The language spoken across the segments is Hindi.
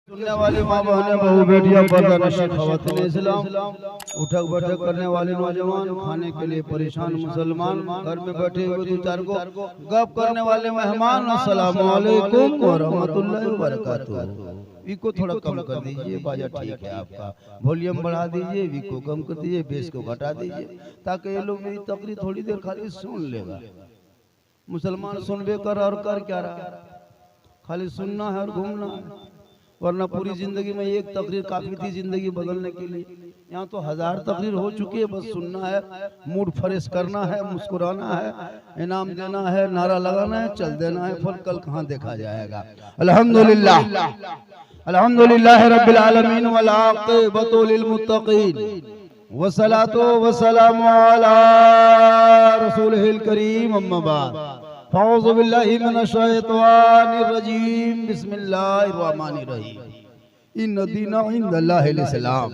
सुनने वाली माँ बहनें बहू बेटियां पर्दानशीं ख़वातीन इस्लाम, उठक बैठक करने वाले नौजवान, खाने के लिए परेशान मुसलमान, घर में बैठे हुए दो चार को गप करने वाले मेहमान, अस्सलामु अलैकुम व रहमतुल्लाहि व बरकातुहू। वी को थोड़ा कम कर दीजिए, बाजा ठीक है आपका, वॉल्यूम बढ़ा दीजिए, वी को कम कर दीजिए, बेस को घटा दीजिए, ताकि ये लोग मेरी तकरीर थोड़ी देर खाली सुन लेगा। मुसलमान सुनबे कर और कर क्या रहा, खाली सुनना है और घूमना है, वरना पूरी जिंदगी में एक तकरीर काफी थी जिंदगी बदलने के लिए। यहाँ तो 1000 तकरीर हो चुकी है, बस सुनना है, मूड फ्रेश करना है, मुस्कुराना है, इनाम देना है, नारा लगाना है, चल देना है, फल कल कहाँ देखा जाएगा। अल्हम्दुलिल्लाह अल्हम्दुलिल्लाह रब्बिल आलमीन वल आक़िबतु लिल मुत्तक़ीन वस्सलातु वस्सलामु अला रसूलिहिल करीम अम्मा बाद। फ़अऊज़ु बिल्लाहि मिनश शैतानिर रजीम, बिस्मिल्लाहिर रहमानिर रहीम। इन्न दीना इंदल्लाहिल इस्लाम,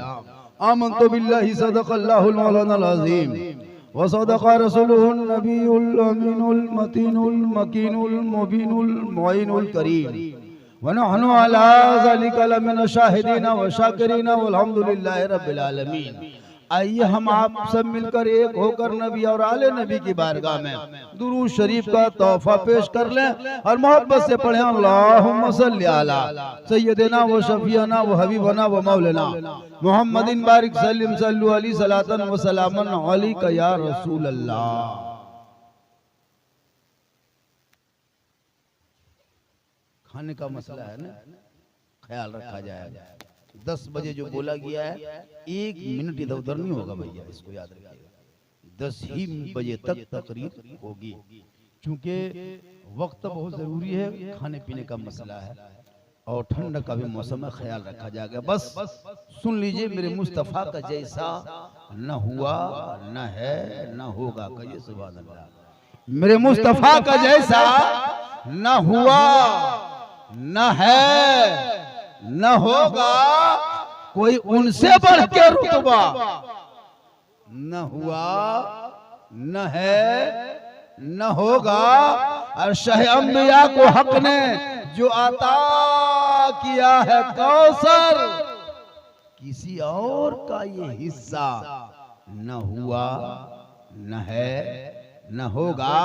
आमन्तु बिल्लाहि सदक़ल्लाहुल मौलानाल अज़ीम व सदक़ रसूलुहुन नबियुल अमीनुल मतीनुल मकीनुल मुबीनुल मुईनुल करीम व नहनु अला ज़ालिका लमिन शाहिदीन व शाकिरीन वल्हम्दुलिल्लाहि रब्बिल आलमीन। आइए हम आप सब मिलकर एक होकर नबी और आले नबी की बारगाह में दुरूद शरीफ का तोहफा पेश कर लें और मोहब्बत से पढ़ें अल्लाहुम्मा सल्ली अला सय्यदिना व शफीअना व हबीबना व मौलाना मुहम्मदिन बारिक सल्लिम सल्लु अलैहि सलातन व सलामन अलैका या रसूल अल्लाह। खाने का मसला है ना, ख्याल रखा जाएगा। 10 बजे जो बोला गया है 1 मिनट इधर उधर नहीं होगा भैया, इसको याद रखिएगा। 10 ही बजे तक तकरीर होगी, क्योंकि वक्त बहुत जरूरी है, खाने पीने का मसला है और ठंड का भी मौसम है, ख्याल रखा जाएगा। बस सुन लीजिए, मेरे मुस्तफ़ा का जैसा न हुआ न है न होगा, कहिए सुभान अल्लाह। मेरे मुस्तफ़ा का जैसा न हुआ न है न होगा, कोई उनसे बढ़ के रुतबा न हुआ न है न होगा। और शाह अंबिया को हक ने जो अता किया है कौसर, किसी और का ये हिस्सा न हुआ न है न होगा।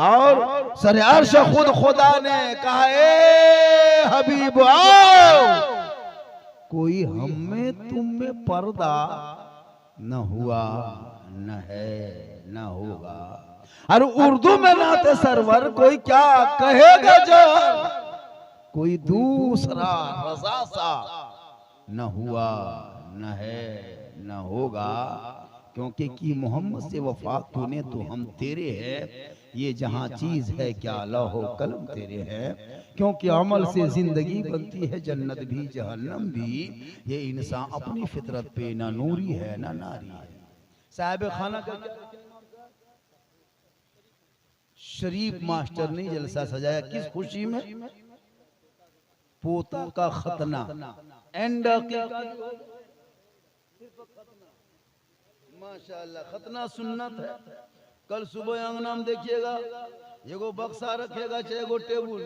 और सरे अर्श खुद खुदा ने कहा, ए हबीब आओ, कोई हम में तुम में पर्दा न हुआ न है न होगा। और उर्दू में नाते सरवर कोई क्या कहेगा जो कोई दूसरा रज़ा सा न हुआ न है न होगा। क्योंकि की मोहम्मद से वफा तूने तो हम तेरे हैं, ये जहां चीज है क्या लौहो कलम तेरे है। क्योंकि अमल से जिंदगी बनती है, जन्नत भी जहन्नम भी, ये इंसान अपनी फितरत पे ना नूरी है ना नारी है। साहिब खाना का शरीफ मास्टर ने जलसा सजाया, किस खुशी में? पोता का खतना एंड माशाअल्लाह, खतना सुन्नत है। कल सुबह अंगना में देखिएगा, एगो बक्सा रखेगा चाहे एगो टेबुल,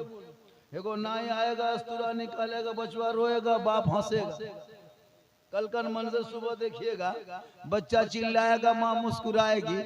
एगो नाई आएगा, अस्तूरा निकालेगा, बचवा रोएगा, बाप हंसेगा। कल का मंजर सुबह देखिएगा, बच्चा चिल्लाएगा, माँ मुस्कुराएगी,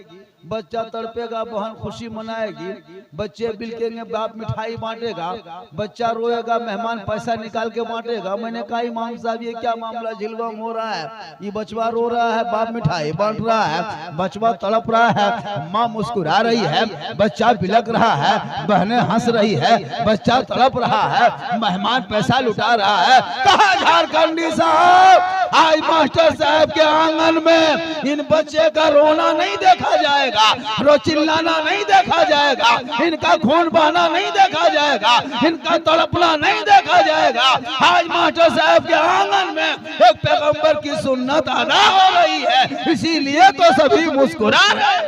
बच्चा तड़पेगा, बहन खुशी मनाएगी, बच्चे बिलकेंगे, बाप मिठाई बांटेगा, बच्चा रोएगा, मेहमान पैसा निकाल के बांटेगा। मैंने कहा इमाम साहब ये क्या मामला झिलवम हो रहा है, ये बचवा रो रहा है, बाप मिठाई बांट रहा है, बचवा तड़प रहा है, माँ मुस्कुरा रही है, बच्चा बिलक रहा है, बहनें हंस रही है, बच्चा तड़प रहा है, मेहमान पैसा लुटा रहा है। कहा झारखंडी साहब, आज मास्टर साहब के आंगन में इन बच्चे का रोना नहीं देखा जाएगा, रो चिल्लाना नहीं देखा जाएगा, इनका खून बहना नहीं देखा जाएगा, इनका तड़पना नहीं देखा जाएगा। आज मास्टर साहब के आंगन में एक पैगंबर की सुन्नत अदा हो रही है, इसीलिए तो सभी मुस्कुरा रहे हैं।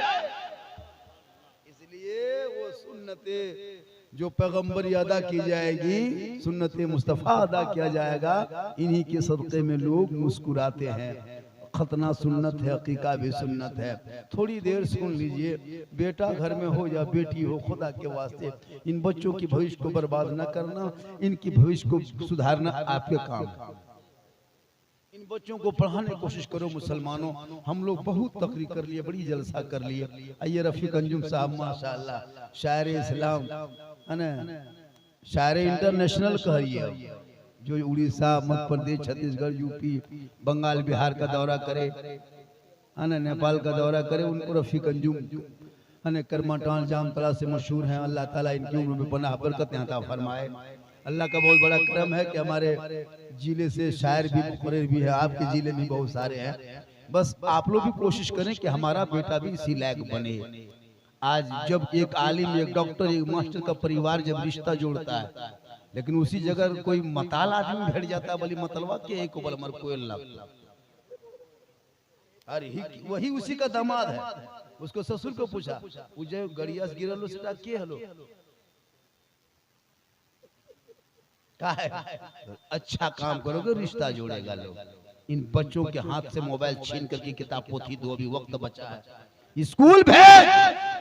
इसलिए वो सुन्नतें जो पैगंबरी अदा की जाएगी, सुन्नत मुस्तफ़ा अदा किया जाएगा, इन्हीं के सदक़े में लोग मुस्कुराते हैं। खतना सुन्नत है, अकीका भी सुन्नत है। थोड़ी देर सुन लीजिए, बेटा घर में हो या बेटी हो, खुदा के वास्ते इन बच्चों की भविष्य को बर्बाद न करना, इनकी भविष्य को सुधारना आपके काम। इन बच्चों को पढ़ाने की कोशिश करो मुसलमानों। हम लोग बहुत तकरीर कर लिए, बड़ी जलसा कर लिए। आइए रफीक अंजुम साहब माशाअल्लाह शायर इस्लाम है ना, शायर इंटरनेशनल कहिए, जो उड़ीसा, मध्य प्रदेश, छत्तीसगढ़, यूपी, बंगाल, बिहार का दौरा करे है ना, नेपाल का दौरा करे, उनको रफीक अंजुम है ना करमाटान जामतला से मशहूर हैं। अल्लाह ताला इनकी उम्र में पनाह बरकत अता फरमाए। अल्लाह का बहुत बड़ा करम है कि हमारे जिले से शायर भी, मुकर्रिर भी है, आपके जिले में बहुत सारे हैं। बस आप लोग भी कोशिश करें कि हमारा बेटा भी इसी लायक बने। आज जब एक आलिम, एक डॉक्टर, एक मास्टर का परिवार जब रिश्ता जोड़ता है, लेकिन उसी जगह कोई मताल आदमी भेट जाता है, बली मतलवा के एक बल मर कोई अल्लाह, अरे वही उसी का दामाद है। उसको ससुर को पूछा, उजे गड़ियास गिरलो सेटा के हलो का है, अच्छा काम करोगे रिश्ता जोड़ेगा लोग। इन बच्चों के हाथ से मोबाइल छीन करके किताब पोथी दो, अभी वक्त बचा है। स्कूल भेज,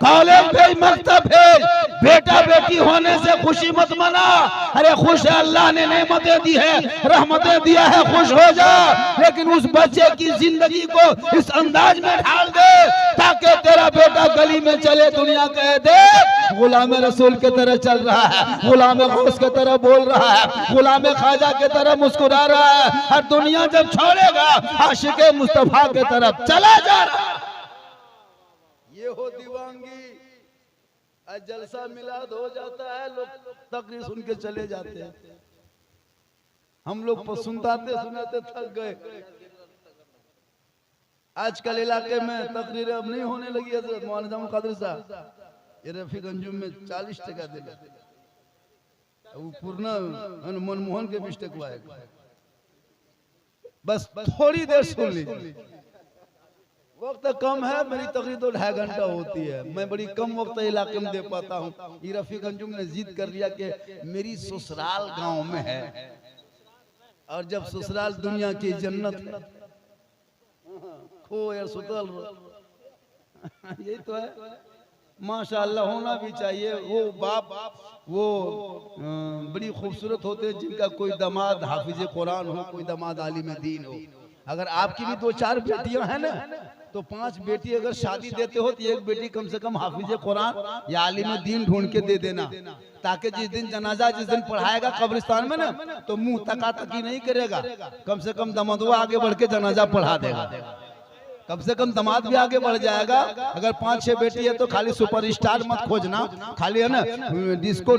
कॉलेज भेज, मकतब भेज। बेटा बेटी होने से खुशी मत मना। अरे खुश है, अल्लाह ने नेमतें दी है, रहमतें दिया है, खुश हो जा। लेकिन उस बच्चे की जिंदगी को इस अंदाज में ढाल दे ताकि तेरा बेटा गली में चले, दुनिया कहे दे गुलाम रसूल के तरह चल रहा है, गुलाम गौस के तरह बोल रहा है, गुलाम ख्वाजा के तरह मुस्कुरा रहा है। हर दुनिया जब छोड़ेगा आशिक मुस्तफा के तरफ चला जा रहा है। ये हो दीवानगी, आज जलसा मिलाद हो जाता है, लोग तकरीर सुन के चले जाते हैं। हम लोग सुनते सुनाते थक गए। आजकल इलाके में तकरीर अब नहीं होने लगी है। मौलाना जामुल कादिर साहब ये रफीक अंजुम में 40 टका दे, वो पूर्णा मनमोहन के 20 टका है। बस थोड़ी देर सुन लीजिए, वक्त कम है, मेरी तकरीर तो 2.5 घंटा होती है, मैं बड़ी कम वक्त इलाके में दे पाता हूँ। ये रफीक अंजुम ने जिद कर लिया कि मेरी ससुराल गांव में है, और जब ससुराल दुनिया की जन्नत है, खो या सुतल यही तो है। माशाअल्लाह होना भी चाहिए। वो बाप वो बड़ी खूबसूरत होते हैं जिनका कोई दामाद हाफिज कुरान हो, कोई दामाद आलिम दीन हो। अगर आपकी भी 2-4 बेटियां हैं ना, तो 5 बेटी अगर शादी देते हो तो एक बेटी कम से कम हाफिज कुरान या आलिम दीन ढूंढ के दे देना, ताकि जिस दिन जनाजा जिस दिन पढ़ाएगा कब्रिस्तान में ना, तो मुंह तका तकी नहीं करेगा, कम से कम दमादुआ आगे बढ़ के जनाजा पढ़ा देगा, कम से कम दामाद भी आगे बढ़ जाएगा। अगर 5-6 बेटी है तो खाली सुपरस्टार मत खोजना, खाली है ना डिस्को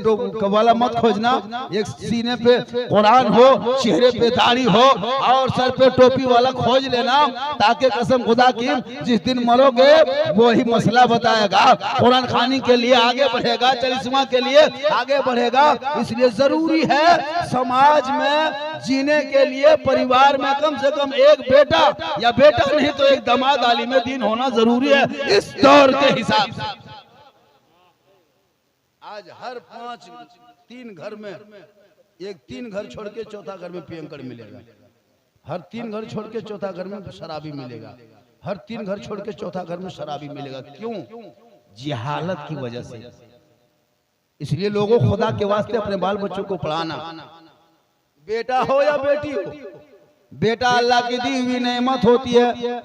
वाला मत खोजना। एक सीने पे कुरान हो, चेहरे पे दाढ़ी हो और सर पे टोपी वाला खोज लेना, ताकि कसम खुदा की जिस दिन मरोगे वही मसला बताएगा, कुरान खानी के लिए आगे बढ़ेगा, चलिस्मा के लिए आगे बढ़ेगा। इसलिए जरूरी है समाज में जीने के लिए परिवार में कम से कम एक बेटा या बेटा नहीं तो एक दामाद आलिम दीन होना जरूरी है इस दौर के हिसाब से। आज हर 3 घर में एक 3 घर छोड़ के चौथा घर में पियंकड़ मिलेगा, हर 3 घर छोड़ के चौथा घर में शराबी मिलेगा, हर 3 घर छोड़ के चौथा घर में शराबी मिलेगा। क्यों? जिहालत की वजह से। इसलिए लोगों खुदा के वास्ते अपने बाल बच्चों को पढ़ाना, बेटा हो या बेटी हो, बेटा अल्लाह की दी हुई नेमत होती है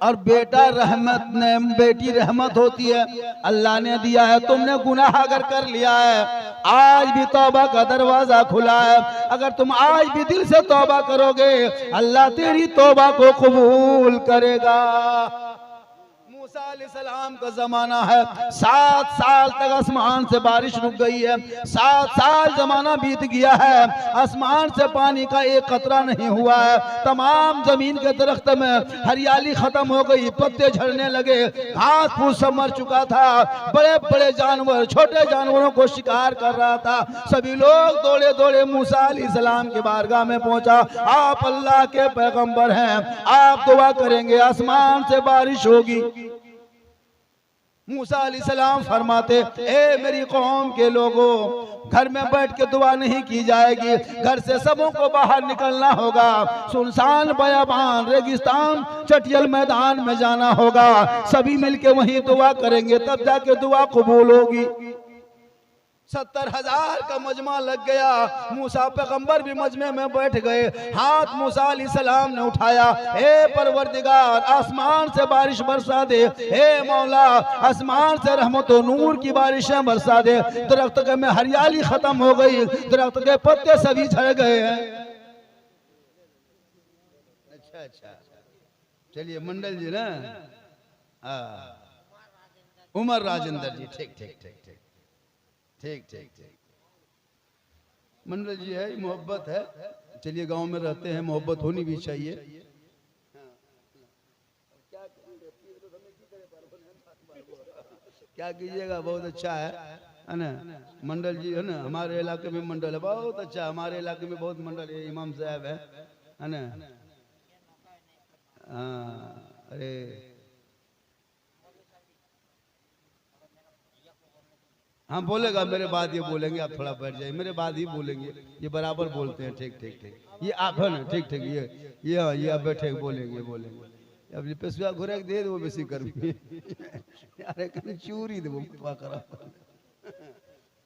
और बेटा रहमत ने बेटी रहमत होती है। अल्लाह ने दिया है, तुमने गुनाह अगर कर लिया है आज भी तौबा का दरवाजा खुला है। अगर तुम आज भी दिल से तौबा करोगे अल्लाह तेरी तौबा को कबूल करेगा। मूसा अलैहिस्सलाम का जमाना है, 7 साल तक आसमान से बारिश रुक गई है, 7 साल जमाना बीत गया है, आसमान से पानी का एक कतरा नहीं हुआ है। तमाम जमीन के दरख्त में हरियाली खत्म हो गई, पत्ते झड़ने लगे, घास फूस सब मर चुका था, बड़े बड़े जानवर छोटे जानवरों को शिकार कर रहा था। सभी लोग दौड़े दौड़े मूसा अलैहिस्सलाम के बारगाह में पहुंचा, आप अल्लाह के पैगंबर हैं, आप दुआ करेंगे आसमान से बारिश होगी। मूसा अलैहिस्सलाम फरमाते, ए मेरी कौम के लोगों, घर में बैठ के दुआ नहीं की जाएगी, घर से सबों को बाहर निकलना होगा, सुनसान बयाबान रेगिस्तान चटियल मैदान में जाना होगा, सभी मिलके वहीं दुआ करेंगे, तब जाके दुआ कबूल होगी। 70,000 का मजमा लग गया। मूसा पैगंबर भी मजमे में बैठ गए। हाथ मूसा अलैहिस्सलाम ने उठाया, हे परवरदिगार, आसमान से बारिश बरसा दे, हे मौला, आसमान से रहमत और नूर की बारिशें बरसा दे। दरख्त में हरियाली खत्म हो गई, दरख्त के पत्ते सभी झड़ गए हैं। अच्छा, चलिए मंडल जी ना, उमर राजेंद्र जी, ठीक ठीक ठीक ठीक ठीक ठीक ठीक, मंडल जी है, मोहब्बत है। चलिए गांव में रहते हैं, मोहब्बत होनी भी चाहिए। क्या कीजिएगा, बहुत अच्छा है ना। मंडल जी है ना, हमारे इलाके में मंडल है, बहुत अच्छा। हमारे इलाके में बहुत मंडल है, इमाम साहब है ना। हाँ, अरे हाँ बोलेगा, मेरे बाद ये बोलेंगे, आप थोड़ा बैठ जाइए, मेरे बाद ही बोलेंगे, ये बराबर बोलते हैं। ठीक ठीक ठीक, ये आप है ना, ठीक ठीक, ये आप बैठे बोलेंगे बोलेंगे। अब ये पेशवा घुरे दे दो बेसी कर यार कहीं चूरी दो करा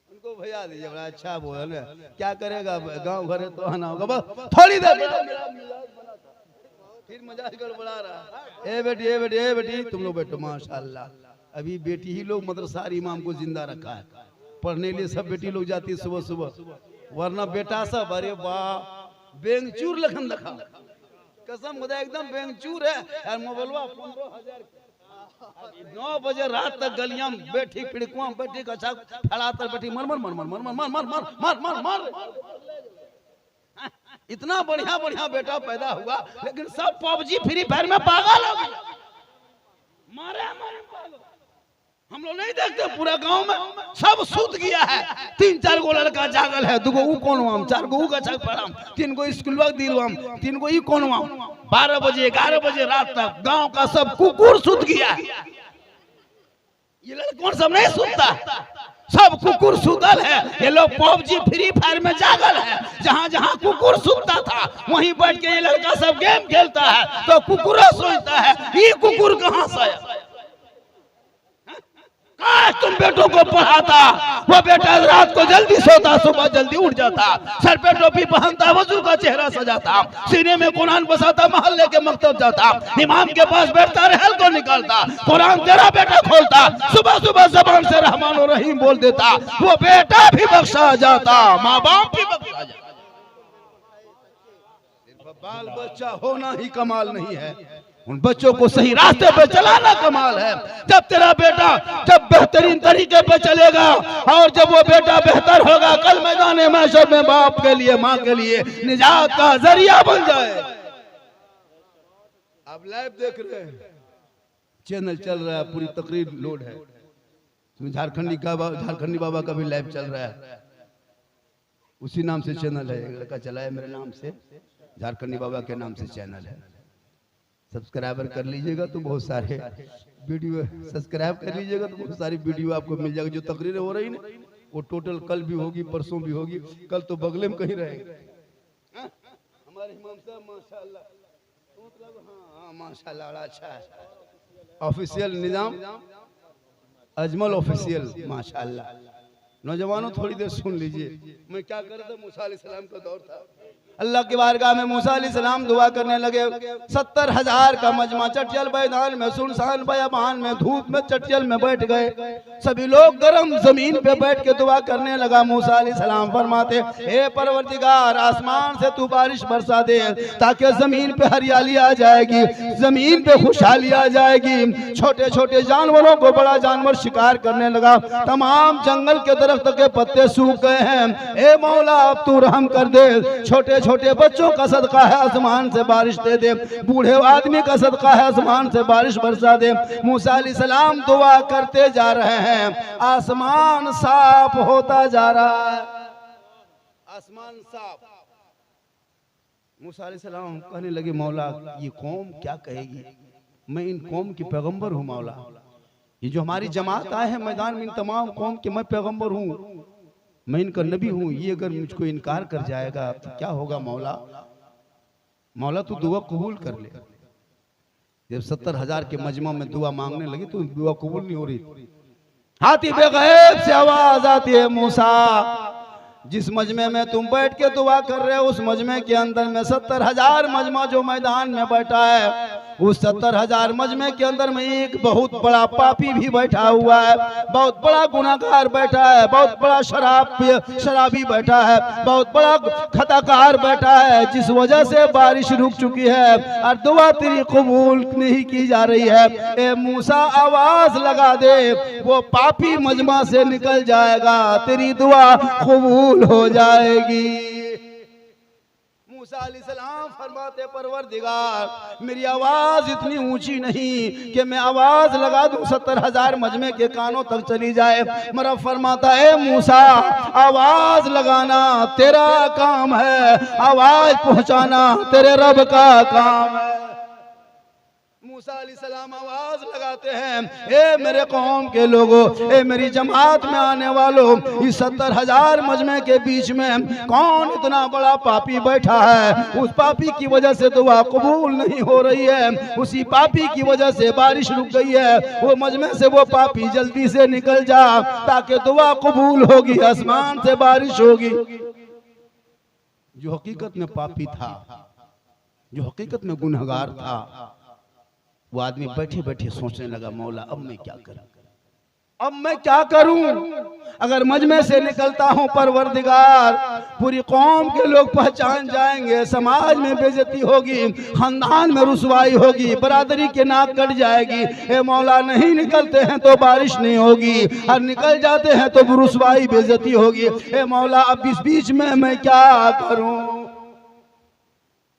उनको भैया दीजिए, बड़ा अच्छा बोल ना। क्या करेगा, गांव घर तो आना होगा, बस थोड़ी देर फिर मजाक गड़बड़ा रहा। ए बेटी, ए बेटी, ए बेटी, तुम लोग बैठो। माशाल्लाह, अभी बेटी ही लोग मदरसा इमाम को जिंदा रखा है, पढ़ने लिए सब बेटी लोग जाती है सुबह सुबह, वरना बेटा सब अरे वाह बेंगचूर लखन दिखा, कसम खुदा एकदम बेंगचूर है। यार मोबाइलवा 15,000 9 बजे रात तक गलियां बैठी, पिड़कुआ बैठी, कछा फैलाकर बैठी, मर मर मर मर मर मर मर मर मर मर मर। इतना बढ़िया बढ़िया बेटा पैदा हुआ, लेकिन सब पबजी फ्री फायर में पागल हो गया, मारे पागल। हम लोग नहीं देखते, पूरा गांव में सब सूत गया है। 3-4 गो लड़का जागल है, 2 गो ऊ कोनवाम, 4 गो ऊ गछक पड़ाम, 3 गो स्कूलवा दिलवाम, 3 गो ई कोनवाम। 12 बजे 11 बजे रात तक गांव का सब कुकुर सूत गया है। ये लड़कों सब नहीं सूतता, सब कुकुर सूतल है। ये लोग पबजी फ्री फायर में जागल है। जहां जहां कुकुर सूतता था वहीं बैठ के ये लड़का सब गेम खेलता है, तो कुकुर सोचता है ये कुकुर कहां से आया। तुम बेटों को पढ़ाता, वो बेटा रात को जल्दी सोता, सुबह जल्दी उठ जाता, सर पे टोपी पहनता, वजू का चेहरा सजाता, सीने में कुरान बसाता, मोहल्ले के मकतब जाता, इमाम के पास बैठता, रहल को निकालता, कुरान तेरा बेटा खोलता, सुबह सुबह जबान से रहमान और रहीम बोल देता, वो बेटा भी बख्शा जाता, माँ बाप भी बख्शा जाता। बाल बच्चा होना ही कमाल नहीं है, उन बच्चों को सही रास्ते पे चलाना कमाल है। जब तेरा बेटा जब बेहतरीन तरीके पे चलेगा और जब वो बेटा बेहतर होगा, कल मैदान महशर में बाप के लिए, माँ के लिए निजात का जरिया बन जाए। आप लाइव देख रहे हैं, चैनल चल रहा है, पूरी तकरीर लोड है, झारखंडी बाबा का भी लाइव चल रहा है, उसी नाम से चैनल है, एक लड़का चला है मेरे नाम से, झारखंडी बाबा के नाम से चैनल है। सब्सक्राइबर कर लीजिएगा तो बहुत सारे वीडियो, सब्सक्राइब कर लीजिएगा तो बहुत सारी वीडियो आपको मिल जाएगी। जो तकरीरें हो रही ना वो टोटल कल भी होगी, परसों भी होगी, कल तो बगले में कहीं रहेंगे। हमारे इमाम साहब माशाल्लाह, हाँ माशाल्लाह बड़ा अच्छा है। ऑफिशियल निजाम अजमल ऑफिशियल माशाल्लाह। नौजवानों थोड़ी देर सुन लीजिए, मैं क्या कर रहा था, मूसा अलैहिस्सलाम का दौर था, अल्लाह की बारगाह में मूसा अलैहिस्सलाम दुआ करने लगे। 70,000 का मजमा चटियल मैदान में, सुनसान बयाबान में, धूप में चटियल में बैठ गए। सभी लोग गर्म जमीन पे बैठ के दुआ करने लगा। मूसा अलैहिस्सलाम फरमाते, हे परवरदिगार, आसमान से तू बारिश बरसा दे ताकि जमीन पे हरियाली आ जाएगी, जमीन पे खुशहाली आ जाएगी। छोटे छोटे जानवरों को बड़ा जानवर शिकार करने लगा, तमाम जंगल के दरख्त के पत्ते सूख गए हैं। ए मौला, अब तू रहम कर दे, छोटे छोटे बच्चों का सदका है आसमान से बारिश दे दे, बूढ़े आदमी का सदका है आसमान से बारिश बरसा दे। मूसा अलैहिस्सलाम दुआ करते जा रहे हैं, आसमान साफ होता जा रहा है, आसमान साफ। मूसा अलैहिस्सलाम कहने लगे, मौला ये कौम क्या कहेगी, मैं इन कौम की पैगंबर हूँ मौला, ये जो हमारी जमात आए हैं मैदान में, इन तमाम कौम के मैं पैगंबर हूँ, मैं इनका नबी हूँ, ये अगर मुझको इनकार कर जाएगा तो क्या होगा मौला? मौला तू दुआ कबूल कर ले। जब 70,000 के मजमा में दुआ मांगने लगी तो दुआ कबूल नहीं हो रही। हाथी बेगैब से आवाज आती है, मूसा जिस मजमे में तुम बैठ के दुआ कर रहे हो उस मजमे के अंदर में 70,000 मजमा जो मैदान में बैठा है, उस 70,000 मजमे के अंदर में एक बहुत बड़ा पापी भी बैठा हुआ है, बहुत बड़ा गुनाहगार बैठा है, बहुत बड़ा शराबी बैठा है, बहुत बड़ा खताकार बैठा है, जिस वजह से बारिश रुक चुकी है और दुआ तेरी कबूल नहीं की जा रही है। ए मूसा आवाज लगा दे, वो पापी मजमा से निकल जाएगा, तेरी दुआ कबूल हो जाएगी। मूसा अलैहिस्सलाम फरमाते, परवरदिगार मेरी आवाज इतनी ऊंची नहीं कि मैं आवाज लगा दूं 70,000 मजमे के कानों तक चली जाए। मेरा फरमाता है, मूसा आवाज लगाना तेरा काम है, आवाज पहुंचाना तेरे रब का काम है। मूसा अलैहिस्सलाम आवाज लगाते हैं, ए मेरे कौम के लोगों, ए मेरी जमात में आने वालों, इस 70,000 मजमे के बीच में कौन इतना बड़ा पापी बैठा है? उस पापी की वजह से दुआ कबूल नहीं हो रही है, उसी पापी की वजह से बारिश रुक गई है। वो मजमे से वो पापी जल्दी से निकल जा ताकि दुआ कबूल होगी, आसमान से बारिश होगी। जो हकीकत में पापी था, जो हकीकत में गुनहगार था, वो आदमी बैठे बैठे सोचने लगा, मौला अब मैं क्या करूं, अब मैं क्या करूं? अगर मजमे से निकलता हूं परवरदिगार, पूरी कौम के लोग पहचान जाएंगे, समाज में बेइज्जती होगी, खानदान में रुसवाई होगी, बरादरी के नाक कट जाएगी। ए मौला नहीं निकलते हैं तो बारिश नहीं होगी, और निकल जाते हैं तो रुसवाई बेइज्जती होगी। ए मौला अब इस बीच में मैं क्या करूं?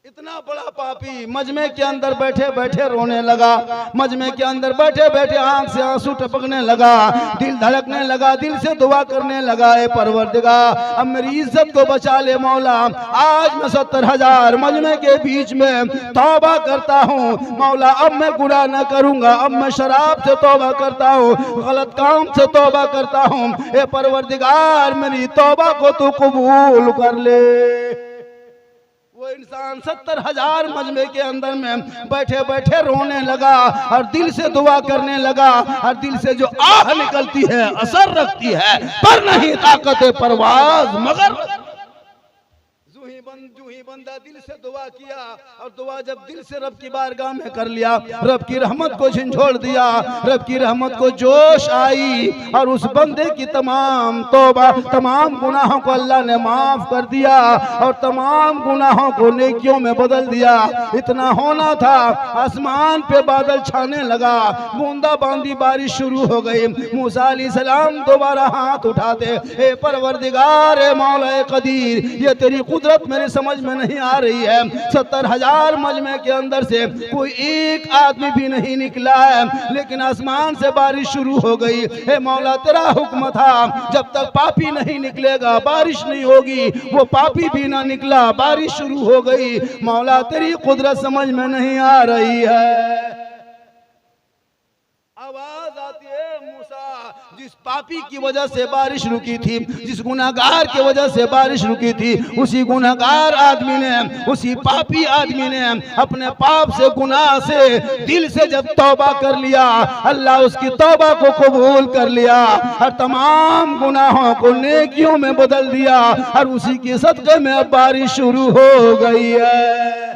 इतना बड़ा पापी मजमे के अंदर बैठे बैठे रोने लगा, मजमे के अंदर बैठे बैठे आंख से आंसू टपकने लगा, दिल धड़कने लगा, दिल से दुआ करने लगा, ए परवरदिगार अब मेरी इज्जत को बचा ले मौला। आज मैं 70,000 मजमे के बीच में तौबा करता हूँ मौला, अब मैं गुनाह न करूंगा, अब मैं शराब से तौबा करता हूँ, गलत काम से तौबा करता हूँ। ए परवरदिगार मेरी तौबा को तू कबूल कर ले। वो इंसान 70,000 मजमे के अंदर में बैठे बैठे रोने लगा और दिल से दुआ करने लगा, और दिल से जो आह निकलती है असर रखती है, पर नहीं ताकत परवाज मगर जू ही बंदा दिल से दुआ किया, और दुआ जब दिल से रब की बारगाह में कर लिया, रब की रहमत को झंझोड़ दिया, रब की रहमत को जोश आई, और उस बंदे की तमाम तौबा, तमाम गुनाहों को अल्लाह ने माफ कर दिया और तमाम गुनाहों को नेकियों में बदल दिया। इतना होना था, आसमान पे बादल छाने लगा, बूंदा बांदी बारिश शुरू हो गई। मूसा अलैहिस्सलाम दोबारा हाथ उठाते, ए परवरदिगार ए मौला कदीर, ये तेरी कुदरत मेरे समझ में नहीं आ रही है। 70,000 मजमे के अंदर से कोई एक आदमी भी नहीं निकला है, लेकिन आसमान से बारिश शुरू हो गई। हे मौला तेरा हुक्म था, जब तक पापी नहीं निकलेगा बारिश नहीं होगी। वो पापी भी ना निकला, बारिश शुरू हो गई। मौला तेरी कुदरत समझ में नहीं आ रही है। आवाज आती है, मूसा जिस पापी की वजह से बारिश रुकी थी, जिस गुनाहगार की वजह से बारिश रुकी थी, उसी गुनाहगार आदमी ने, उसी पापी आदमी ने अपने पाप से, गुनाह से, दिल से जब तौबा कर लिया, अल्लाह उसकी तौबा को कबूल कर लिया और तमाम गुनाहों को नेकियों में बदल दिया, और उसी के सदक़े में अब बारिश शुरू हो गई है।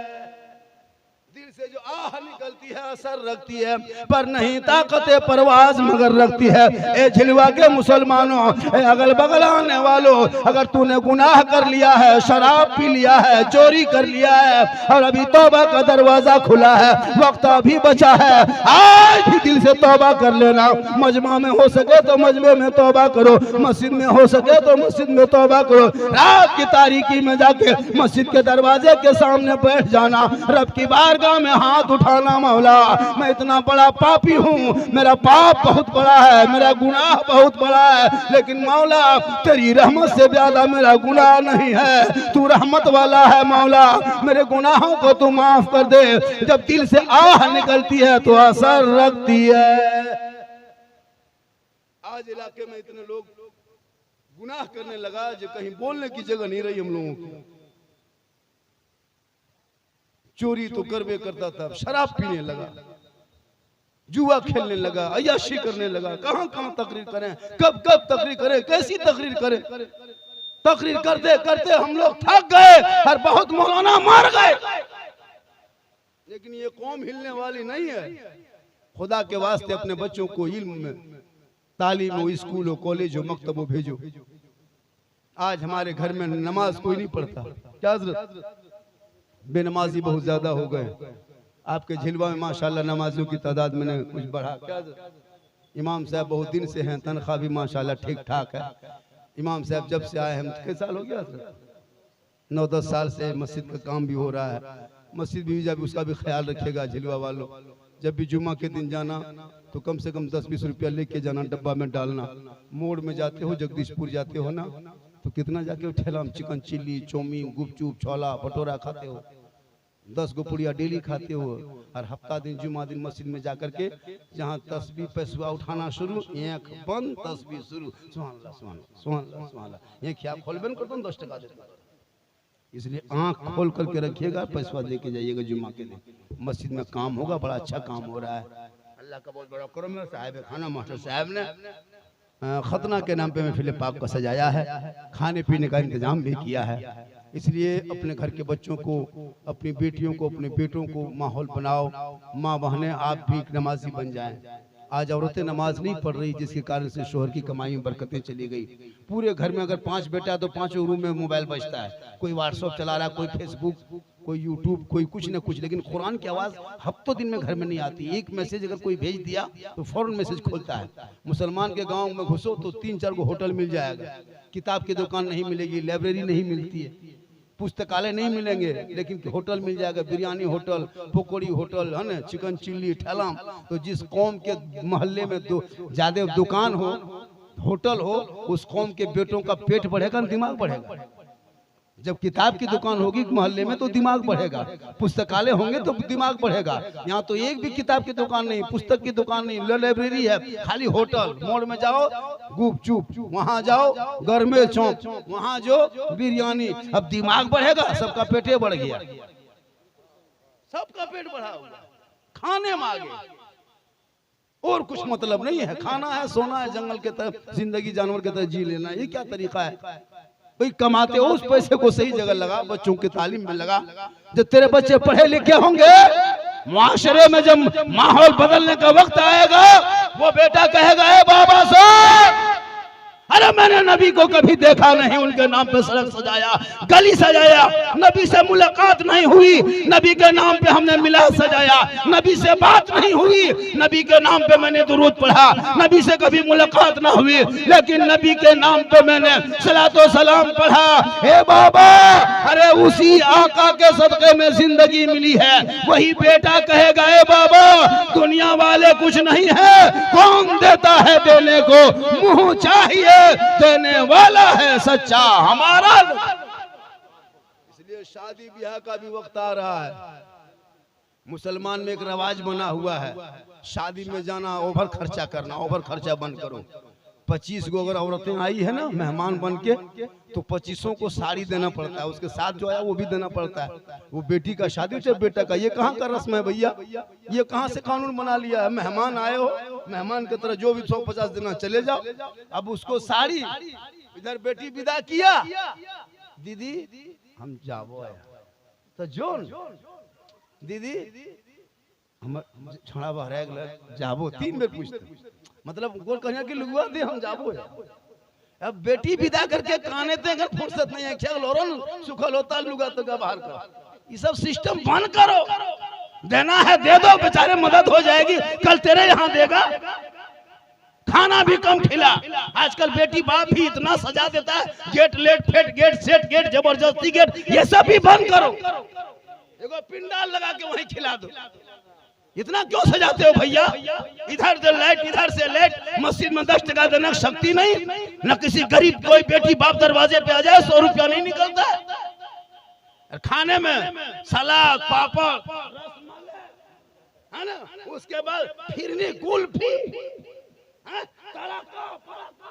जो आह निकलती है असर रखती है, पर नहीं ताकत परवाज मगर रखती है। ए झिलवा के मुसलमानों, ए अगल बगल आने वालों, अगर तूने गुनाह कर लिया है, शराब पी लिया है, चोरी कर लिया है, और अभी तौबा का दरवाजा खुला है, वक्त अभी बचा है, आज भी दिल से तौबा कर लेना। मजमा में हो सके तो मजमे में तौबा करो, मस्जिद में हो सके तो मस्जिद में तौबा करो। रात की तारीकी में जाके मस्जिद के दरवाजे के सामने बैठ जाना, रब की बारगाह में हाथ उठाना, मौला मैं इतना बड़ा पापी हूँ, मेरा पाप बहुत बड़ा है, मेरा गुनाह बहुत बड़ा है, लेकिन मौला तेरी रहमत से ज्यादा मेरा गुनाह नहीं है। तू रहमत वाला है मौला, मेरे गुनाहों को तू माफ कर दे। जब दिल से आह निकलती है तो असर रखती है। आज इलाके में इतने लोग गुनाह करने लगा जो कहीं बोलने की जगह नहीं रही हम लोगों की। चोरी तो करवे करता था, शराब पीने लगा, जुआ खेलने लगा, अय्याशी करने लगा। कहां कहां तकरीर करें, कब कब तकरीर करें, कैसी तकरीर करें। तकरीर करते करते हम लोग थक गए और बहुत मौलाना मार गए, लेकिन ये कौम हिलने वाली नहीं है। खुदा के वास्ते अपने बच्चों को इल्म में, तालीम हो, स्कूल हो, कॉलेज हो, मकतब हो भेजो। आज हमारे घर में नमाज कोई नहीं पढ़ता, क्या हजरत? बेनमाजी बहुत ज्यादा हो गए। आपके झिलवा में माशाल्लाह नमाजियों की तादाद मैंने कुछ बढ़ा, क्या हजरत? इमाम साहब बहुत दिन से हैं, तनख्वाह भी माशाल्लाह ठीक ठाक है। इमाम साहब जब से आए हैं, कितने साल हो गया? 9-10 साल से मस्जिद का काम भी हो रहा है। मस्जिद भी जब उसका भी ख्याल रखिएगा झिलवा वालों। जब भी जुम्मा के दिन जाना तो कम से कम 10-20 रुपया लेके जाना, डब्बा में डालना। मोड़ में जाते हो, जगदीशपुर जाते हो ना, तो कितना जाके ठेला में चिकन चिल्ली, चौमीन, गुपचुप, छोला भटूरा खाते हो, 10 गो पुड़िया डेली खाते हो। और हफ्ता दिन जुम्मा दिन मस्जिद में जाकर के जहाँ तस्बीह पैसवा उठाना शुरू, एक बंद तस्बीह शुरू, सुभान अल्लाह सुभान अल्लाह सुभान अल्लाह सुभान अल्लाह। ये क्या खोलबेन करता हूँ 10 टका देता, इसलिए आंख खोल करके रखिएगा, पैसवा दे के जाइएगा जुम्मा के दिन। मस्जिद में काम होगा, बड़ा अच्छा काम हो रहा है। अल्लाह का बहुत बड़ा करम है। साहिब खाना मास्टर साहब ने खतना के नाम पे महफिल पाक को सजाया है, खाने पीने का इंतजाम भी किया है। इसलिए अपने घर के बच्चों को, अपनी बेटियों को, अपने बेटों को माहौल बनाओ। माँ बहनें आप भी नमाजी बन जाएं। आज औरतें नमाज नहीं पढ़ रही, जिसके कारण से शोहर की कमाई में बरकतें चली गई। पूरे घर में अगर 5 बेटा तो 5 रूम में मोबाइल बजता है, कोई व्हाट्सएप चला रहा है, कोई फेसबुक, कोई यूट्यूब, कोई कुछ न कुछ, लेकिन कुरान की आवाज़ हफ्तों दिन में घर में नहीं आती। एक मैसेज अगर कोई भेज दिया तो फौरन मैसेज खोलता है। मुसलमान के गांव में घुसो तो 3-4 को होटल मिल जाएगा, किताब की दुकान नहीं मिलेगी, लाइब्रेरी नहीं मिलती है, पुस्तकालय नहीं मिलेंगे, लेकिन होटल मिल जाएगा। बिरयानी होटल, पकौड़ी होटल, है ना, चिकन चिल्ली ठेला। तो जिस कौम के मोहल्ले में ज्यादा दुकान हो, होटल हो, उस कौम के बेटों का पेट बढ़ेगा, दिमाग बढ़ेगा। जब किताब की दुकान होगी मोहल्ले में तो दिमाग बढ़ेगा, पुस्तकालय होंगे तो दिमाग बढ़ेगा। यहाँ तो एक भी किताब की दुकान नहीं, पुस्तक की दुकान नहीं, लाइब्रेरी है, खाली होटल। मोड़ में जाओ गुपचुप, वहाँ जाओ गरमे चौक, वहाँ जो बिरयानी। अब दिमाग बढ़ेगा, सबका पेटे बढ़ गया, सबका पेट बढ़ा हुआ, खाने में आगे और कुछ मतलब नहीं है। खाना है, सोना है, जंगल के तरह जिंदगी जानवर के तरह जी लेना, ये क्या तरीका है? भाई कमाते हो उस पैसे को सही जगह लगा, बच्चों की तालीम में लगा। जब तेरे बच्चे पढ़े लिखे होंगे, मुआशरे में जब माहौल बदलने का वक्त आएगा, वो बेटा कहेगा, ए बाबा साहब, अरे मैंने नबी को कभी देखा नहीं, उनके नाम पे सड़क सजाया, गली सजाया, नबी से मुलाकात नहीं हुई, नबी के नाम पे हमने मिलाद सजाया, नबी से बात नहीं हुई, नबी के नाम पे मैंने दुरूद पढ़ा, नबी से कभी मुलाकात ना हुई, लेकिन नबी के नाम पे मैंने सलातो सलाम पढ़ा। हे बाबा, अरे उसी आका के सदके में जिंदगी मिली है। वही बेटा कहेगा, ए बाबा, दुनिया वाले कुछ नहीं है, कौन देता है देने को, मुंह चाहिए देने वाला है सच्चा हमारा। इसलिए शादी ब्याह का भी वक्त आ रहा है। मुसलमान में एक रवाज बना हुआ है, शादी में जाना, ओवर खर्चा करना। ओवर खर्चा बंद करो। 25 गो अगर औरतें आई है ना मेहमान बन के, तो 25 को साड़ी देना पड़ता है, उसके साथ जो आया वो भी देना पड़ता है। वो बेटी का शादी चाहे बेटा का, ये कहाँ का रस्म है भैया? ये कहाँ से कानून बना लिया है? मेहमान आए हो, मेहमान की तरह जो भी 150 देना चले जाओ। अब उसको साड़ी, इधर बेटी विदा किया, दीदी हम जाबो तो जोन दीदी हम छोड़ा बहरा जाबो, 3 बेर पूछते, मतलब गोल कन्या की लुगवा दे हम जाबो। अब बेटी विदा करके काने ते अगर फुर्सत नहीं है, क्या लोरन सुखल होता लुगा तो का बाहर का। ये सब सिस्टम बंद करो, देना है दे दो, बेचारे मदद हो जाएगी, कल तेरे यहाँ देगा। खाना भी कम खिला। आजकल बेटी बाप भी इतना सजा देता है, get late fate get set get जबरदस्ती गेट, ये सब भी बंद करो। एगो पिंडाल लगा के वहीं खिला दो। इतना क्यों सजाते हो भैया? इधर से लाइट, इधर से लाइट, मस्जिद में 10 टका देने की शक्ति नहीं, न किसी गरीब कोई बेटी बाप दरवाजे पे आ जाए 100 रुपया नहीं निकलता है। खाने में सलाद पापड़ है ना, उसके बाद फिरनी कुल्फी, हैं? तड़का, फड़का,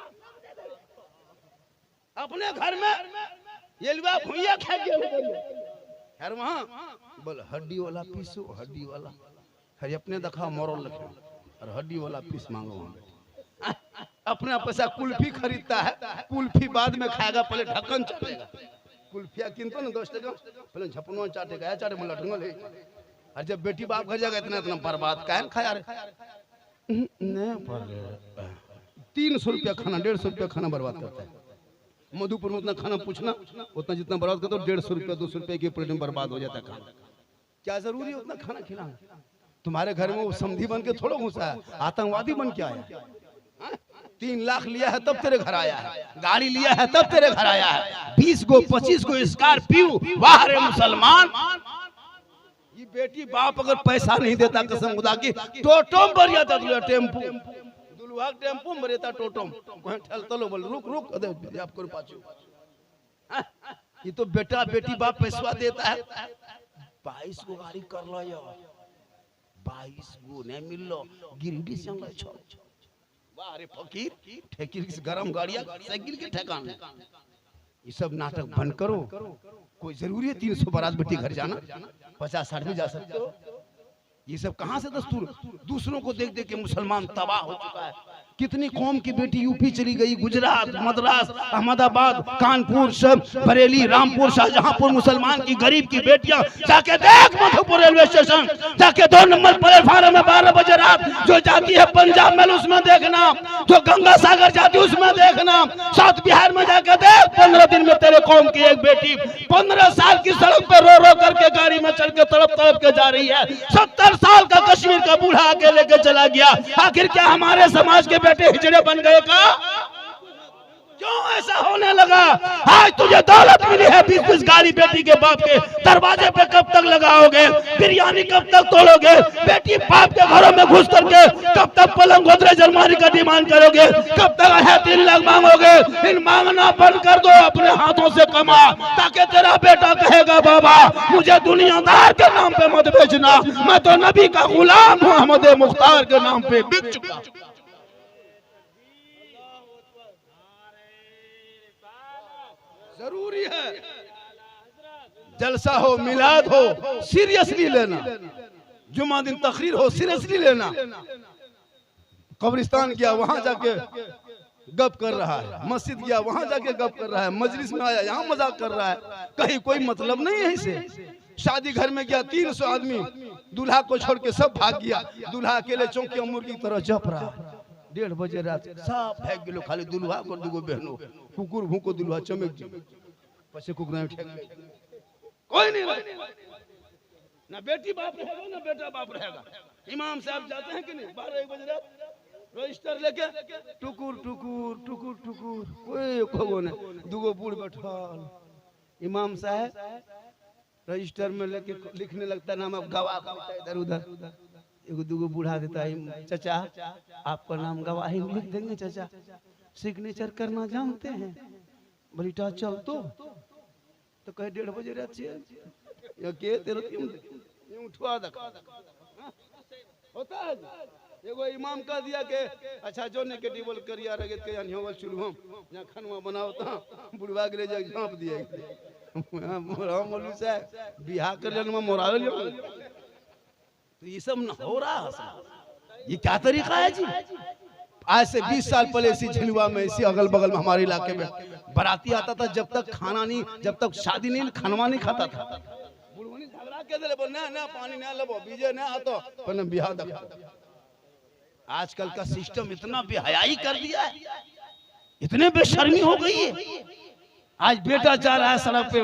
अपने घर में ये लुआ भुइया खा गया यार वहां बोल हड्डी वाला पीसो हड्डी वाला खरी अपने देखा मोरल लखे और हड्डी वाला पीस मांगो वहां अपना पैसा कुल्फी खरीदता है कुल्फी बाद में खाएगा पहले ढक्कन चाटेगा कुल्फिया किनतो ना दोस्त का पहले झपनो चाटेगा चाटे में लटूंगा ले और जब बेटी बाप घर जाएगा इतना इतना बर्बाद काहे खाया रे नहीं पर 300 रुपया खाना 150 रुपया खाना बर्बाद करता है मधुपुर में उतना खाना पूछना उतना जितना बर्बाद करते हो 150 रुपया 200 रुपये की प्लेट में बर्बाद हो जाता है खाना क्या जरूरी है उतना खाना खिलाना तुम्हारे घर में वो समधी बन के थोड़ा घुसा है आतंकवादी बन के आया 3 लाख लिया है तब तेरे घर आया है गाड़ी लिया है तब तेरे घर आया है 20 को 25 को स्कॉर्पियो वाह रे मुसलमान ये बेटी बाप अगर पैसा नहीं देता कसम खुदा की टोटम भर जाता टेम्पू दुल्हा टेम्पू में रहता टोटम कहीं ठलता लो बोल रुक रुक अरे आप करो पाछू ये तो बेटा बेटी बाप पैसा देता है 22 को गाड़ी कर लो यार 22 गो नहीं मिल लो गिरडी से छो वाह रे फकीर ठेकीर की गरम गाड़ियां साइकिल के ठेकाने ये सब नाटक बंद करो कोई जरूरी है 300 बारात बेटी घर जाना 50-60 में जा सकते हो ये सब कहां से दस्तूर दूसरों को देख देख के मुसलमान तबाह हो चुका है कितनी कौम की बेटी यूपी चली गई गुजरात मद्रास अहमदाबाद कानपुर सब बरेली रामपुर शाहजहांपुर मुसलमान की गरीब की बेटियां जाके देख मधुपुर रेलवे स्टेशन जाके 2 नंबर प्लेटफार्म में 12 बजे रात जो जाती है पंजाब मेल उसमें देखना जो गंगा सागर जाती है उसमें देखना साउथ बिहार में जाके देख 15 दिन में तेरे कौम की एक बेटी 15 साल की सड़क पे रो रो करके गाड़ी में चढ़ के तड़प तड़प के जा रही है 70 साल का कश्मीर का बूढ़ा आके लेके चला गया आखिर क्या हमारे समाज के बेटे हिजड़े बन गए का क्यों ऐसा होने लगा आज तुझे दौलत मिली है 20-20 गाड़ी बेटी के बाप के दरवाजे पे कब तक लगाओगे बिरयानी कब तक तोड़ोगे बेटी बाप के घरों में घुस करके कब तक पलंग गोदरेज अलमारी का डिमांड करोगे कब तक है 3 लाख मांगोगे इन मांगना बंद कर दो अपने हाथों से कमा ताकि तेरा बेटा कहेगा बाबा मुझे दुनियादार के नाम पे मत बेचना मैं तो नबी का गुलाम हूं अहमद मुख्तार के नाम पे बिक चुका जरूरी है जलसा हो मिलाद हो सीरियसली लेना जुम्मा दिन तकरीर हो सीरियसली लेना कब्रिस्तान गया वहां जाके गप कर रहा है मस्जिद गया वहां जाके गप कर रहा है मजलिस में आया यहाँ मजाक कर रहा है कहीं कोई मतलब नहीं है इसे शादी घर में गया 300 आदमी दूल्हा को छोड़ के सब भाग गया दूल्हा अकेले चौकी मुर्गी की तरह जप रहा 1:30 बजे रात सब भाग गेलो खाली दूल्हा को दुगो बहनो कुकुर भूको दूल्हा चमक जी पछे कुकुर कोई नहीं ना बेटी बाप रहेगा ना बेटा बाप रहेगा इमाम साहब जाते हैं कि नहीं 12-1 बजे रात रजिस्टर लेके टुकुर टुकुर टुकुर टुकुर कोई खोगो ने दुगो बूढ़ बैठल इमाम साहब रजिस्टर में लेके लिखने लगता नाम अब गवाह करता इधर उधर एगो दुगो बूढ़ा देता है चाचा आपका नाम गवाही लिख देंगे चाचा सिग्नेचर करना जानते हैं बलिटा चल तो कहे 1:30 बजे रात से के तेरे यूं उठवा दका होता है एगो इमाम का दिया के अच्छा जो नेगेटिव बोल करिया रगत के यानी होवल शुरू हम यहां खनवा बनावता बुढ़वा के ले जा झांप दिए मोरा मौलवी साहब बियाह कर लेन में मोरावे तो ये सब न हो रहा है ये क्या तरीका है जी आज से 20 साल पहले इसी झिलवा में इसी अगल बगल में हमारे इलाके में बाराती आता था जब तक खाना नहीं जब तक शादी नहीं खानवा नहीं खाता था बुढ़वनी झगड़ा के दे बोल ना पानी ना लेबो बीजे ना आतो पन बियाह दखा आजकल का सिस्टम इतना बेहयाई कर दिया है इतने बेशर्मी हो गई है आज बेटा जा रहा है सड़क पे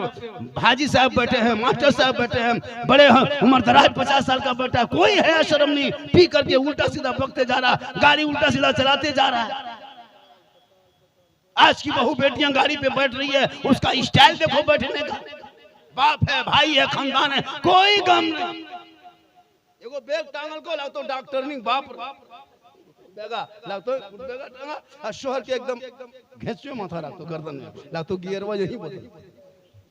हाजी साहब बैठे हैं मास्टर साहब बैठे हैं बड़े उम्र दराज 50 साल का बेटा कोई है शर्म नहीं पी करके उल्टा सीधा बकते जा रहा गाड़ी उल्टा सीधा चलाते जा रहा है आज की बहू बेटियां गाड़ी पे बैठ रही है उसका स्टाइल देखो बैठने का बाप है भाई है खानदान है कोई गम नहीं एगो बैग टांगल को ला तो डॉक्टर नहीं बाप बेगा लागतो बेगा टांगा शोहर के एकदम घेचवे माथा रखतो गर्दन में लागतो गियरवा यही बोल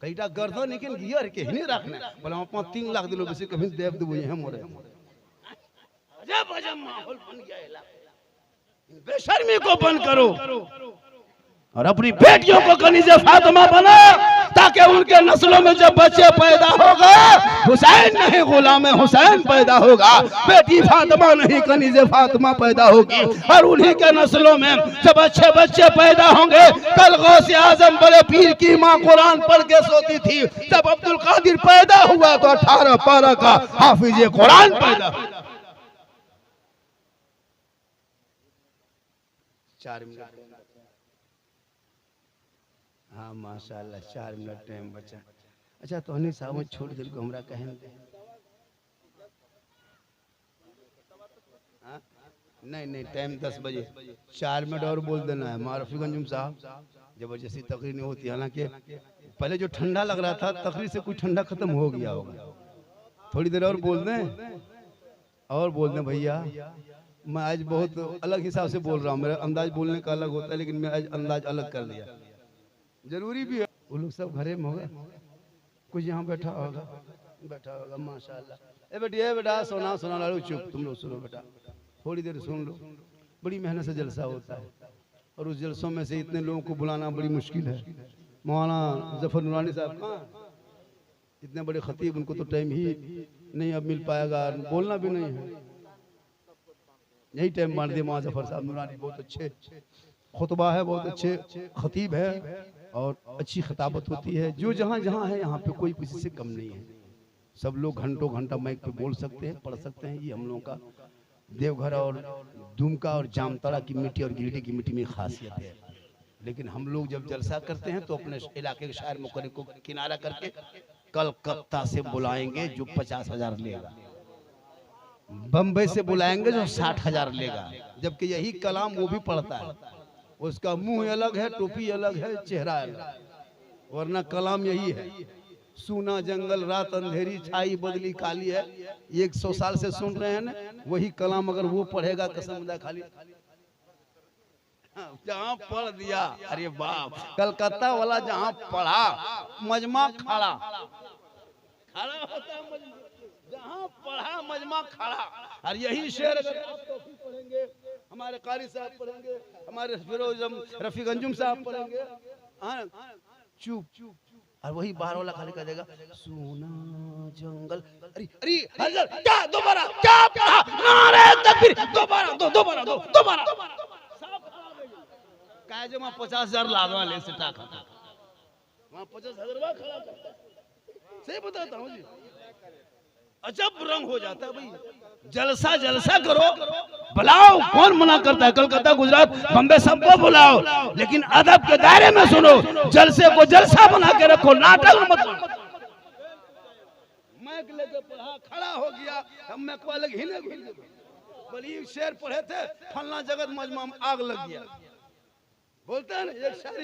कईटा गर्दन लेकिन गियर के नहीं रखना बोला हम 3 लाख दिलो बेसी कभी देव देबो यहां मोरे अजब अजब माहौल बन गया इलाके बेशर्मी को बंद करो और अपनी बेटियों को कनीज़े फातिमा बना, ताकि उनके नस्लों में जब बच्चे पैदा होगा हुसैन नहीं गुलाम हुसैन पैदा होगा, बेटी फातिमा नहीं कनीज़े फातिमा पैदा होगी। और उन्हीं के नस्लों में जब अच्छे बच्चे पैदा होंगे, कल गौसे आजम बड़े पीर की माँ कुरान पढ़ के सोती थी, जब अब्दुल कादिर पैदा हुआ तो 18 पारा का हाफिज कुरान पैदा हुआ। 4 मिनट। हाँ माशाल्लाह 4 मिनट टाइम बचा। अच्छा तो हनी साहब छोड़ दिल को हमरा कहें नहीं टाइम 10 बजे 4 मिनट और बोल देना है। रफीगंज साहब जबरदस्ती तकरीर नहीं होती, हालांकि पहले जो ठंडा लग रहा था तकरीर से कुछ ठंडा खत्म हो गया होगा। थोड़ी देर और बोल दें भैया। मैं आज बहुत अलग हिसाब से बोल रहा हूँ, मेरा अंदाज बोलने का अलग होता है, लेकिन मैं आज अंदाज अलग कर दिया, जरूरी भी है। वो लोग सब घरे में होगा, कुछ यहाँ बैठा होगा माशाल्लाह। बेटा सोना लालू चुप, तुम लोग सुनो बेटा, थोड़ी देर सुन लो। बड़ी मेहनत से जलसा होता है और उस जलसों में से इतने लोगों को बुलाना बड़ी मुश्किल है। मौलाना जफर नूरानी साहब कहाँ, इतने बड़े खतीब, उनको तो टाइम ही नहीं अब मिल पाएगा, बोलना भी नहीं है, यही टाइम बांट दिया। मौलाना जफर साहब नूरानी बहुत अच्छे खुतबा है, बहुत अच्छे खतीब है और अच्छी खिताबत होती है। जो जहाँ जहाँ है यहाँ पे कोई किसी से कम नहीं है, सब लोग घंटों घंटा माइक पे बोल सकते हैं, पढ़ सकते हैं। ये हम लोगों का देवघर और दुमका और जामताड़ा की मिट्टी और गिरिडीह की मिट्टी में खासियत है। लेकिन हम लोग जब जलसा करते हैं तो अपने इलाके के शायर मुकर्रर को किनारा करके कलकत्ता से बुलाएंगे जो 50,000 लेगा, बम्बई से बुलाएंगे जो 60,000 लेगा, जबकि यही कलाम वो भी पढ़ता है, उसका मुंह अलग है, टोपी अलग है, चेहरा अलग, वरना कलाम यही है। सूना जंगल रात अंधेरी छाई बदली काली है, 100 साल से सुन रहे हैं ना, वही कलाम अगर वो पढ़ेगा कसम खुदा खाली जहाँ पढ़ दिया, अरे बाप, कलकत्ता वाला जहाँ पढ़ा मजमा खड़ा होता है, जहाँ पढ़ा मजमा खड़ा। और यही शेर अगर आप तौफीक पढ़ेंगे, हमारे कारी साहब पढ़ेंगे, हमारे फिरोज रफीगंजुम साहब पढ़ेंगे, चुप, और वही बाहर वाला खाली कह देगा सोना जंगल। अरे हजरत क्या दोबारा क्या पढ़ा, नारे तकबीर, दोबारा काय जमा 50,000 लागवा ले से टाका वहां 50,000 खड़ा करता है। सही बताता हूँ जी, अजब रंग हो जाता है भाई। जलसा करो, बुलाओ, कौन मना करता है? कलकत्ता, गुजरात, बम्बे सबको बुलाओ, लेकिन अदब के दायरे में सुनो। जलसे को जलसा बना के रखो, नाटक मत। मैक लेके पढ़ा, खड़ा हो गया, हम मैं को अलग ही नहीं। बड़ी शेर पढ़े थे, फलना जगत मजमा में आग लग गया, बोलता है ना। एक शायर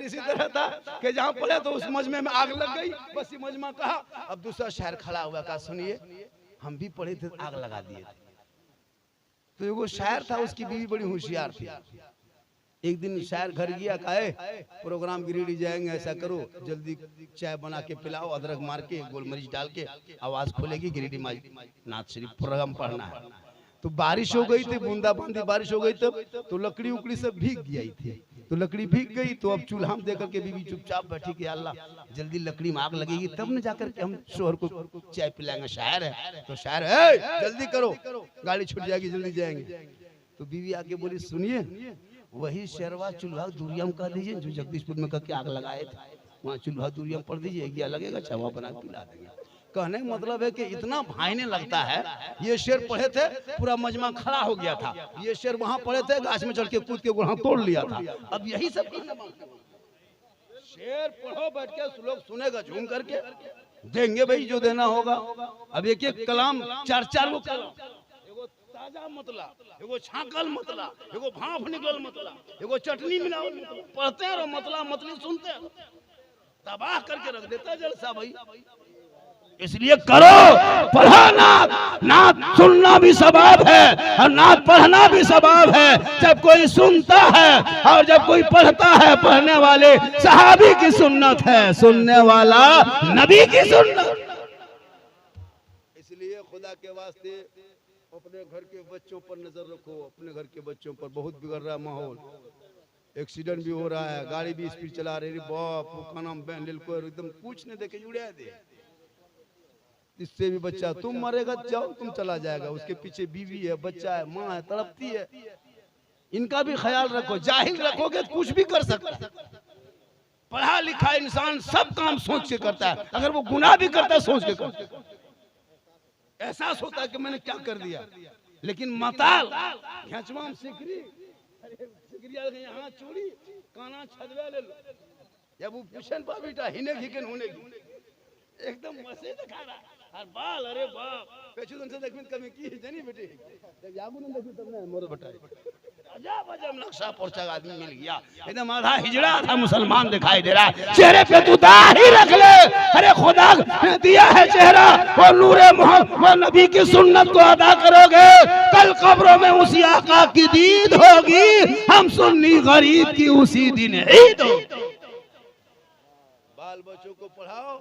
इसी तरह था कि जहाँ पढ़े तो उस मजमे में आग लग गई, बस ये मजमा कहा। अब दूसरा शायर खड़ा हुआ, कहा सुनिए हम भी पढ़े थे, आग लगा दिए थे। तो एगो शायर था, उसकी बीवी बड़ी होशियार थी। एक दिन शायर घर गया, कहे प्रोग्राम गिरिडीह जाएंगे, ऐसा करो जल्दी चाय बना के पिलाओ, अदरक मार के गोल मरीच डाल के, आवाज खोलेगी, गिरिडीह नाथ शरीफ प्रोग्राम पढ़ना है। तो बारिश हो गई थी, बूंदाबांदी बारिश हो गई, तो लकड़ी उकड़ी सब भीग गई थी। तो लकड़ी भीग गई तो अब चूल्हा में देकर के बीवी चुपचाप बैठी कि अल्लाह जल्दी लकड़ी में आग लगेगी तब न जाकर के हम शोहर को चाय पिलाएंगे। शायर है तो शायर है, जल्दी करो गाड़ी छूट जाएगी, जल्दी जाएंगे। तो बीवी आके बोली सुनिए, वही शेरवा चूल्हा दूरिया में कर दीजिए जो जगदीशपुर में करके आग लगाए थे, वहाँ चूल्हा दूरिया पड़ दीजिए, क्या लगेगा, चावा बना के पिला देंगे। कहने का मतलब है कि इतना भाईने लगता है। ये शेर पढ़े थे, पूरा मजमा खड़ा हो गया था। ये शेर वहां पढ़े थे, गाछ में चढ़ के कूद के गुढ़ा तोड़ लिया था। अब यही सब शेर पढ़ो बैठ के, लोग सुनेगा झूम करके, देंगे भाई जो देना होगा। अब एक एक कलाम 4-4 गो कलाम, एगो ताजा मतला, एगो छाकल मतला, एगो भाप निकल मतला, एगो चटनी मिलाओ, पढ़ते हैं और मतला मतली सुनते हैं, तबाह करके रख देता है जलसा भाई। इसलिए करो, पढ़ो नात सुनना भी सवाब है और नात पढ़ना भी सवाब है। जब कोई सुनता है और जब कोई पढ़ता है, पढ़ने वाले सहाबी की सुन्नत है, सुनने वाला नबी की सुन्नत। इसलिए खुदा के वास्ते अपने घर के बच्चों पर नजर रखो, अपने घर के बच्चों पर बहुत बिगड़ रहा है माहौल। एक्सीडेंट भी हो रहा है, गाड़ी भी स्पीड चला रही, बाप का नाम बैन को एकदम पूछने दे के उड़ा दे। इससे भी बच्चा, तुम मरेगा जाओ, तुम चला जाएगा, उसके पीछे बीवी है, बच्चा है, माँ है, तड़पती है। इनका भी ख्याल रखो। जाहिल रखोगे तो कुछ भी कर सकता है। पढ़ा लिखा इंसान सब काम सोच के करता है, अगर वो गुनाह भी करता है सोच के करता है। एहसास होता है कि मैंने क्या कर दिया। लेकिन मताल खिंचवाम सिकरी, यहाँ चोरी काना छदवे ले लो, जब वो पुछन पा बेटा हिने घिकन होने की एकदम मसे दिखा रहा और बाल, अरे बाप पेछु दिन से देखमिन कमी की जनी बेटे जब यागु न देखि तब ने मोर बटाई अजब अजब नक्शा पोरचा आदमी मिल गया, एकदम आधा हिजड़ा था मुसलमान दिखाई दे रहा है। चेहरे पे तू दाढ़ी रख ले, अरे खुदा ने दिया है चेहरा और नूरे मोहम्मद नबी की सुन्नत को अदा करोगे, कल कब्रों में उसी आका की दीद होगी, हम सुन्नी गरीब की उसी दिन ईद होगी। बाल बच्चों को पढ़ाओ,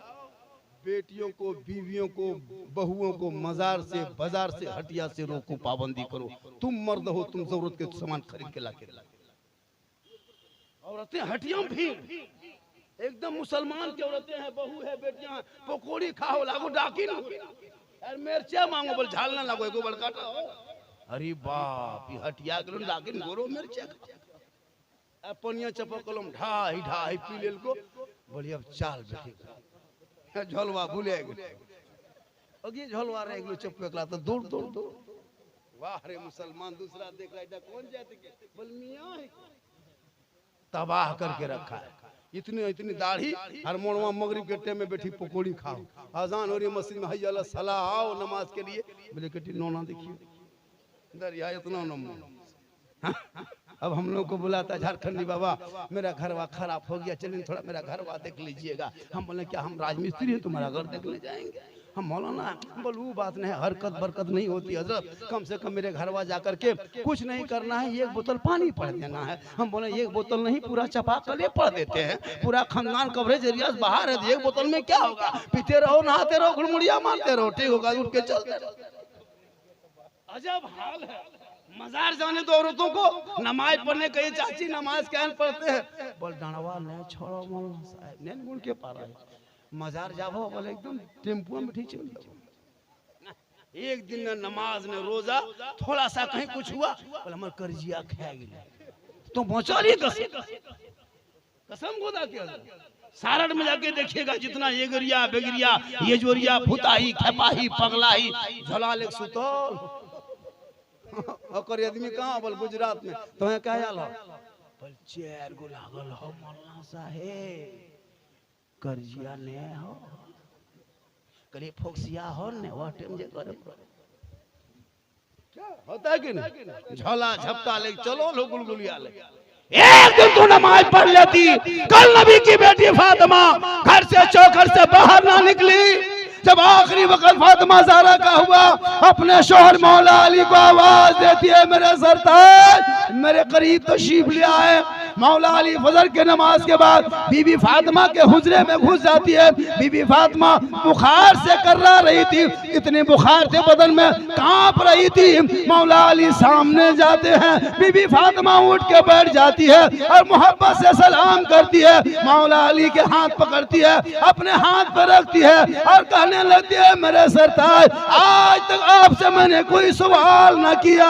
बेटियों को, बीवियों को, बहुओं को मजार से, बाजार से, हटिया से रोको, पाबंदी करो। तुम मर्द हो, तुम जरूरत के सामान खरीद के लाके औरतें हटिया भी एकदम मुसलमान की औरतें हैं, बहू है, बेटियां, पकौड़ी खाओ लागो डाकी ना यार, मिर्चा मांगो बोल झाल ना लागो एगो बड़काटा हो। अरे बाप ये हटिया के लोग डाकिन गोरो मिर्चा अपनिया चपकलम ढाई ढाई पी लेल को बोली अब चाल बैठे झोलवा भूले गए झोलवा रहे गए चपकला तो दूर दूर दूर। वाह रे मुसलमान, दूसरा देख रहा है कौन जाते के बोल मियां तबाह करके रखा है। इतनी इतनी दाढ़ी हर मोड़वा मगरिब के टाइम में बैठी पकौड़ी खाओ, अजान हो रही मस्जिद में हैया सलाह आओ नमाज के लिए, बोले कटी नौना देखिए दरिया इतना नमो। अब हम लोग को बुलाता झारखंडी, बाबा मेरा घरवा खराब हो गया, चलिए थोड़ा मेरा घरवा देख लीजिएगा। हम बोले क्या हम राजमिस्त्री हैं, तुम्हारा घर देखने जाएंगे? हम मौलाना बोल वो बात नहीं, हरकत बरकत नहीं होती हजरत, कम से कम मेरे घरवा जाकर के कुछ नहीं करना है, एक बोतल पानी पड़ देना है। हम बोले एक बोतल नहीं, पूरा चपा कले पड़ देते हैं, पूरा खानदान कवरेज एरिया बाहर है, एक बोतल में क्या होगा, पीते रहो, नहाते रहो, गुड़मुड़िया मारते रहो, ठीक होगा, उठ के चलते रहो। अजब हाल है। मजार जाने दो औरतों को, नमाज पढ़ने कहीं चाची नमाज क्या पढ़ते हैं, बोल डांडवा नहीं छोड़ो मौलाना साहब नहीं गुण के पारा है। मजार जाओ बोले एकदम टेम्पो में ठीक चल। एक दिन न नमाज न रोजा, थोड़ा सा कहीं कुछ हुआ बोले हमार कर्जिया खा गया, तो पहुंचा रही कसम खुदा के। सारण में जाके देखिएगा जितना ये गरिया बेगरिया ये जोरिया भूताही खेपाही पगलाही झोलाल सुतल आदमी कहाँ बोल गुजरात में, तो क्या हाल हो बोल चेर गो लागल हो मौलाना साहेब कर्जिया ने हो कली फोक्सिया हो ने वो टाइम जे करे क्या होता है कि नहीं, झोला झपटा ले चलो लो गुलगुलिया ले। एक दिन तू नमाज पढ़ लेती, कल नबी की बेटी फातिमा घर से चौखट से बाहर ना निकली, जब आखिरी वक्त फातिमा ज़हरा का हुआ, अपने शोहर मौला अली को आवाज देती है मेरे सरताज मेरे करीब तशरीफ ले आए। मौला अली फजर के नमाज के बाद बीबी फातिमा के हुजरे में घुस जाती है। बीबी फातिमा बुखार से कर्रा रही थी, इतने बुखार थे बदन में कांप रही थी। मौला अली सामने जाते हैं, बीबी फातिमा उठ के बैठ जाती है और मोहब्बत से सलाम करती है। मौला अली के हाथ पकड़ती है, अपने हाथ पर रखती है और कहने लगती है मेरे सरताज आज तक आपसे मैंने कोई सवाल न किया,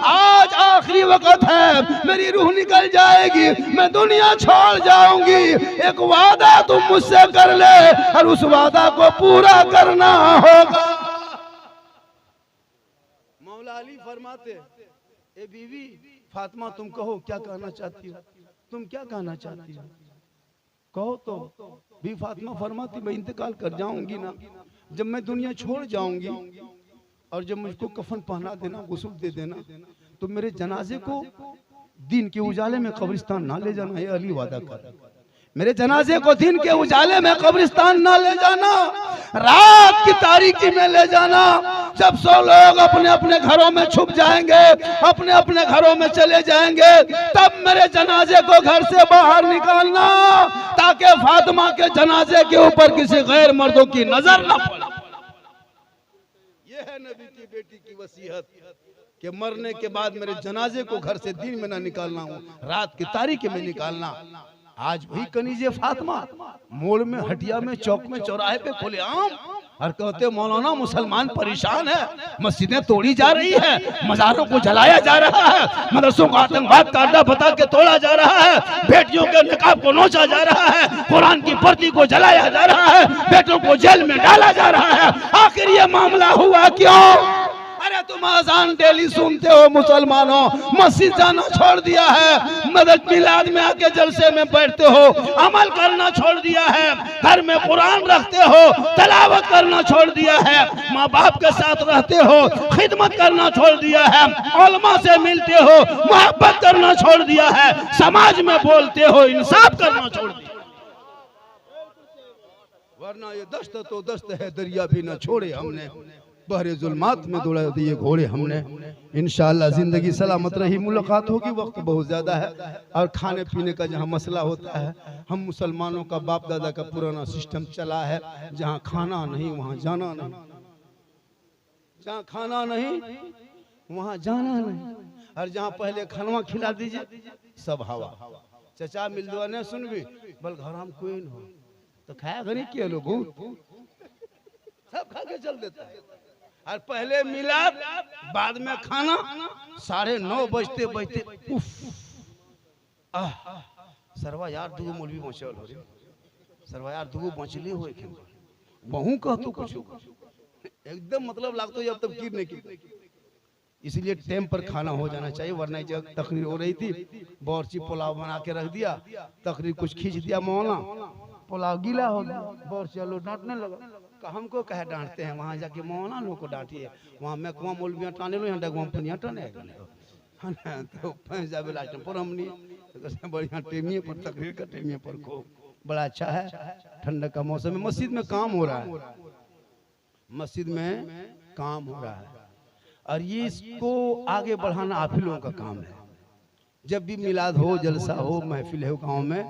आज आखिरी वक्त है, मेरी रूह निकल जाएगी, मैं दुनिया छोड़ जाऊंगी, एक वादा तुम मुझसे कर ले और उस वादा को पूरा करना होगा। मौला अली फरमाते ए बीवी फातिमा तुम कहो क्या कहना चाहती हो, तुम क्या कहना चाहती हो, कहो तो। भी फातिमा फरमाती मैं इंतकाल कर जाऊंगी ना, जब मैं दुनिया छोड़ जाऊंगी और जब मुझको कफन पहना देना, गुस्ल दे देना, तो मेरे जनाजे को दिन के उजाले में कब्रिस्तान ना ले जाना, ये अली वादा कर। मेरे जनाजे को दिन के उजाले में कब्रिस्तान ना ले जाना, रात की तारीकी में ले जाना, जब सब लोग अपने अपने घरों में छुप जाएंगे, अपने अपने घरों में चले जाएंगे, तब मेरे जनाजे को घर से बाहर निकालना, ताकि फातिमा के जनाजे के ऊपर किसी गैर मर्दों की नजर न पड़े। ये है नबी की बेटी की वसीयत कि मरने के बाद मेरे जनाजे को घर से दिन में ना निकालना हूँ, रात की तारीख में निकालना। आज वही कनीजे फातिमा मोड़ में, हटिया में, चौक में, चौराहे पे खुलेआम और कहते मौलाना मुसलमान परेशान है, मस्जिदें तोड़ी जा रही है, मजारों को जलाया जा रहा है, मदरसों को आतंकवाद का अड्डा बता के तोड़ा जा रहा है, बेटियों के निकाब को नोचा जा रहा है, कुरान की पर्ची को जलाया जा रहा है, बेटों को जेल में डाला जा रहा है। आखिर ये मामला हुआ क्यों? अरे तुम आजान डेली सुनते हो मुसलमानों, मस्जिद जाना छोड़ दिया है, मदद मिलाद में आके जलसे में बैठते हो, अमल करना छोड़ दिया है, घर में कुरान रखते हो, तलावत करना छोड़ दिया है, माँ बाप के साथ रहते हो, खिदमत करना छोड़ दिया है, उलमा से मिलते हो, मोहब्बत करना छोड़ दिया है, समाज में बोलते हो, इंसाफ करना छोड़ दिया। वरना ये दस्त तो दस्त है, दरिया भी न छोड़े हमने, बहरे जुल्मात में दौड़ा दिए घोड़े हमने। इंशाअल्लाह जिंदगी सलामत रही, मुलाकात होगी, वक्त बहुत ज्यादा है और खाने पीने का जहाँ मसला होता है, हम मुसलमानों का बाप दादा का पुराना सिस्टम चला है, जहाँ खाना नहीं वहाँ जाना नहीं, जहाँ खाना नहीं वहाँ जाना नहीं, और जहाँ पहले खाना खिला दीजिए सब हवा। चचा मिलदुआ ने सुन भी बल घर हम कोई न हो तो खाया घरी किया लोग सब खा के चल देता है। और पहले मिलाद बाद में खाना, 9:30 बजते बजते उफ सरवा यार दूगो मौलवी मचल हो रे, सरवा यार दूगो मछली हो के बहु कह तो कुछ एकदम मतलब लागतो जब तक गिर नहीं की। इसलिए टाइम पर खाना हो जाना चाहिए, वरना जब तकरीर हो रही थी बोरची पुलाव बना के रख दिया, तकरीर कुछ खींच दिया, मौला पुलाव गीला हो गया, बोरची आलू डांटने लगा। हमको कहे डांटते हैं, वहाँ जाके मौलाना लोग को डांटिए, वहाँ मैं कुआं मौलवियाँ टाने लो, यहाँ डगवा पनिया टाने तो फंस जावे लास्ट पर हमनी तो बढ़िया टेमिए पर तकरीर का टेमिए पर को बड़ा अच्छा है। ठंडक का मौसम में मस्जिद में काम हो रहा है, मस्जिद में काम हो रहा है और ये इसको आगे बढ़ाना आप ही लोगों का काम है। जब भी मिलाद हो, जलसा हो, महफिल हो गाँव में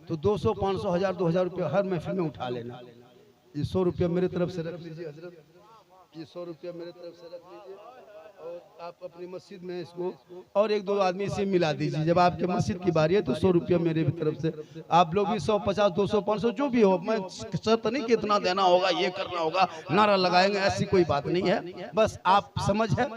तो 200, 500, 1000, 2000 रुपये हर महफिल में उठा लेना। ये 100 रुपया मेरे तरफ से रख लीजिए हजरत, ये 100 रुपया मेरे तरफ से रख लीजिए और आप अपनी मस्जिद में इसको और 1-2 आदमी से मिला दीजिए। जब आपके मस्जिद की बारी है तो 100 रुपया मेरे भी तरफ से, आप लोग भी 100, 50, 200, 500 जो भी हो, मैं शर्त नहीं कि इतना देना होगा, ये करना होगा, नारा लगाएंगे, ऐसी कोई बात नहीं है। बस आप समझ है,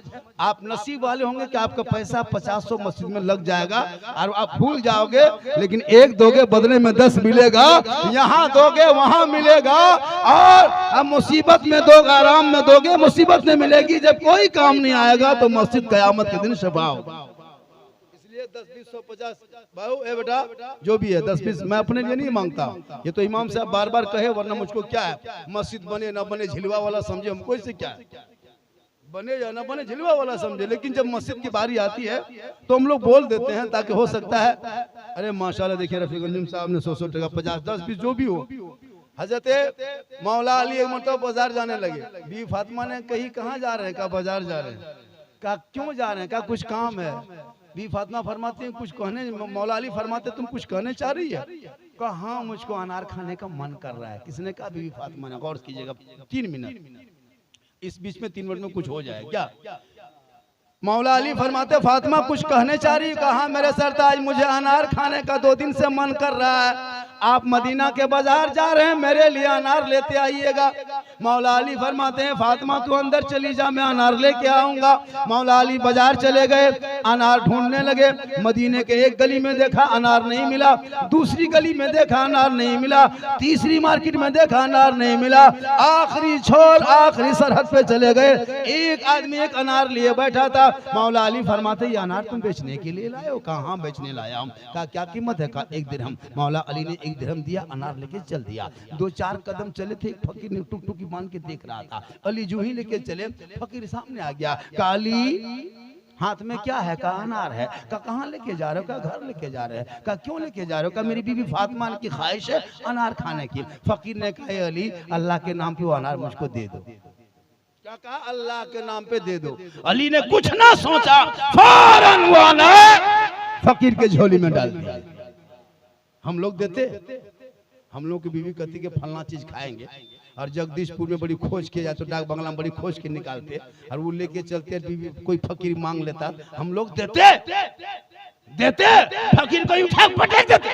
आप नसीब वाले होंगे कि आपका पैसा 50-100 मस्जिद में लग जाएगा और आप भूल जाओगे, लेकिन 1 दोगे बदले में 10 मिलेगा, यहाँ दोगे वहाँ मिलेगा। और मुसीबत में दोगे, आराम में दोगे, मुसीबत में मिलेगी। जब कोई काम नहीं आएगा तो मस्जिद कयामत के दिन शफा होगा। इसलिए 10, 20, 100, 50 बाबू ए बेटा जो भी है 10, 20 मैं अपने लिए नहीं मांगता, ये तो इमाम साहब बार-बार कहे, वरना मुझको क्या है, मस्जिद बने ना बने झिलवा वाला समझे, हमको इससे क्या है, बने या ना बने झिलवा वाला समझे। लेकिन जब मस्जिद की बारी आती है तो हम लोग बोल देते हैं, ताकि हो सकता है अरे माशाल्लाह देखिए रफीकुल साहब ने 100 टका 50, 10, 20 जो भी हो। हजरत मौला अली एक मरतबा बाजार जाने लगे, बीवी फातिमा ने कही कहाँ जा रहे हैं, कहा बाजार जा रहे हैं, कहा क्यों जा रहे हैं, कहा कुछ काम है। बीवी फातिमा फरमाते हैं कुछ कहने, मौला अली फरमाते तुम कुछ कहने चाह रही है, कहा हाँ मुझको अनार खाने का मन कर रहा है। किसने कहा? बीवी फातिमा ने। गौर कीजिएगा 3 मिनट, इस बीच में 3 मिनट में कुछ हो जाए क्या? मौला अली फरमाते फातिमा कुछ कहने चाह रही, कहा मेरे सरताज मुझे अनार खाने का 2 दिन से मन कर रहा है, आप मदीना के बाजार जा रहे हैं, मेरे लिए अनार लेते आइएगा। मौला अली फरमाते हैं फातिमा तू अंदर चली जा, मैं अनार लेके आऊंगा। मौला अली बाजार चले गए, अनार ढूंढने लगे। मदीने के एक गली में देखा अनार नहीं मिला, दूसरी गली में देखा अनार नहीं मिला, तीसरी मार्केट में देखा अनार नहीं मिला, आखिरी छोर आखिरी सरहद पे चले गए। एक आदमी एक अनार लिए बैठा था। मौला अली फरमाते ये अनार तुम बेचने के लिए लाए हो? कहाँ बेचने लाया हूँ। कहा क्या कीमत है? कहा 1 दिरहम। मौला अली ने 1 दिरहम दिया, अनार लेके चल दिया। 2-4 कदम चले थे, एक फकीर ने टुकटुकी मान के देख रहा था। अली जो ही लेके चले, फकीर सामने आ गया। कहा अली हाथ में क्या है? कहा अनार है। कहा कहाँ लेके जा रहे हो? कहा घर लेके जा रहे हैं। कहा क्यों लेके जा रहे हो? कहा मेरी बीवी फातिमा की ख्वाहिश है अनार खाने की। फकीर ने कहा अली अल्लाह के नाम पे वो अनार मुझको दे दो। क्या कहा? अल्लाह के नाम पे दे दो। अली ने कुछ ना सोचा, फौरन वो अनार फकीर के झोली में डाल दिया। हम लोग देते, हम लोग की बीवी कहती कि फलना चीज खाएंगे, और जगदीशपुर में बड़ी खोज किया जाए तो डाक बंगला में बड़ी खोज के निकालते और वो लेके चलते, कोई फकीर मांग लेता, हम लोग देते फकीर को उठा पटक देते,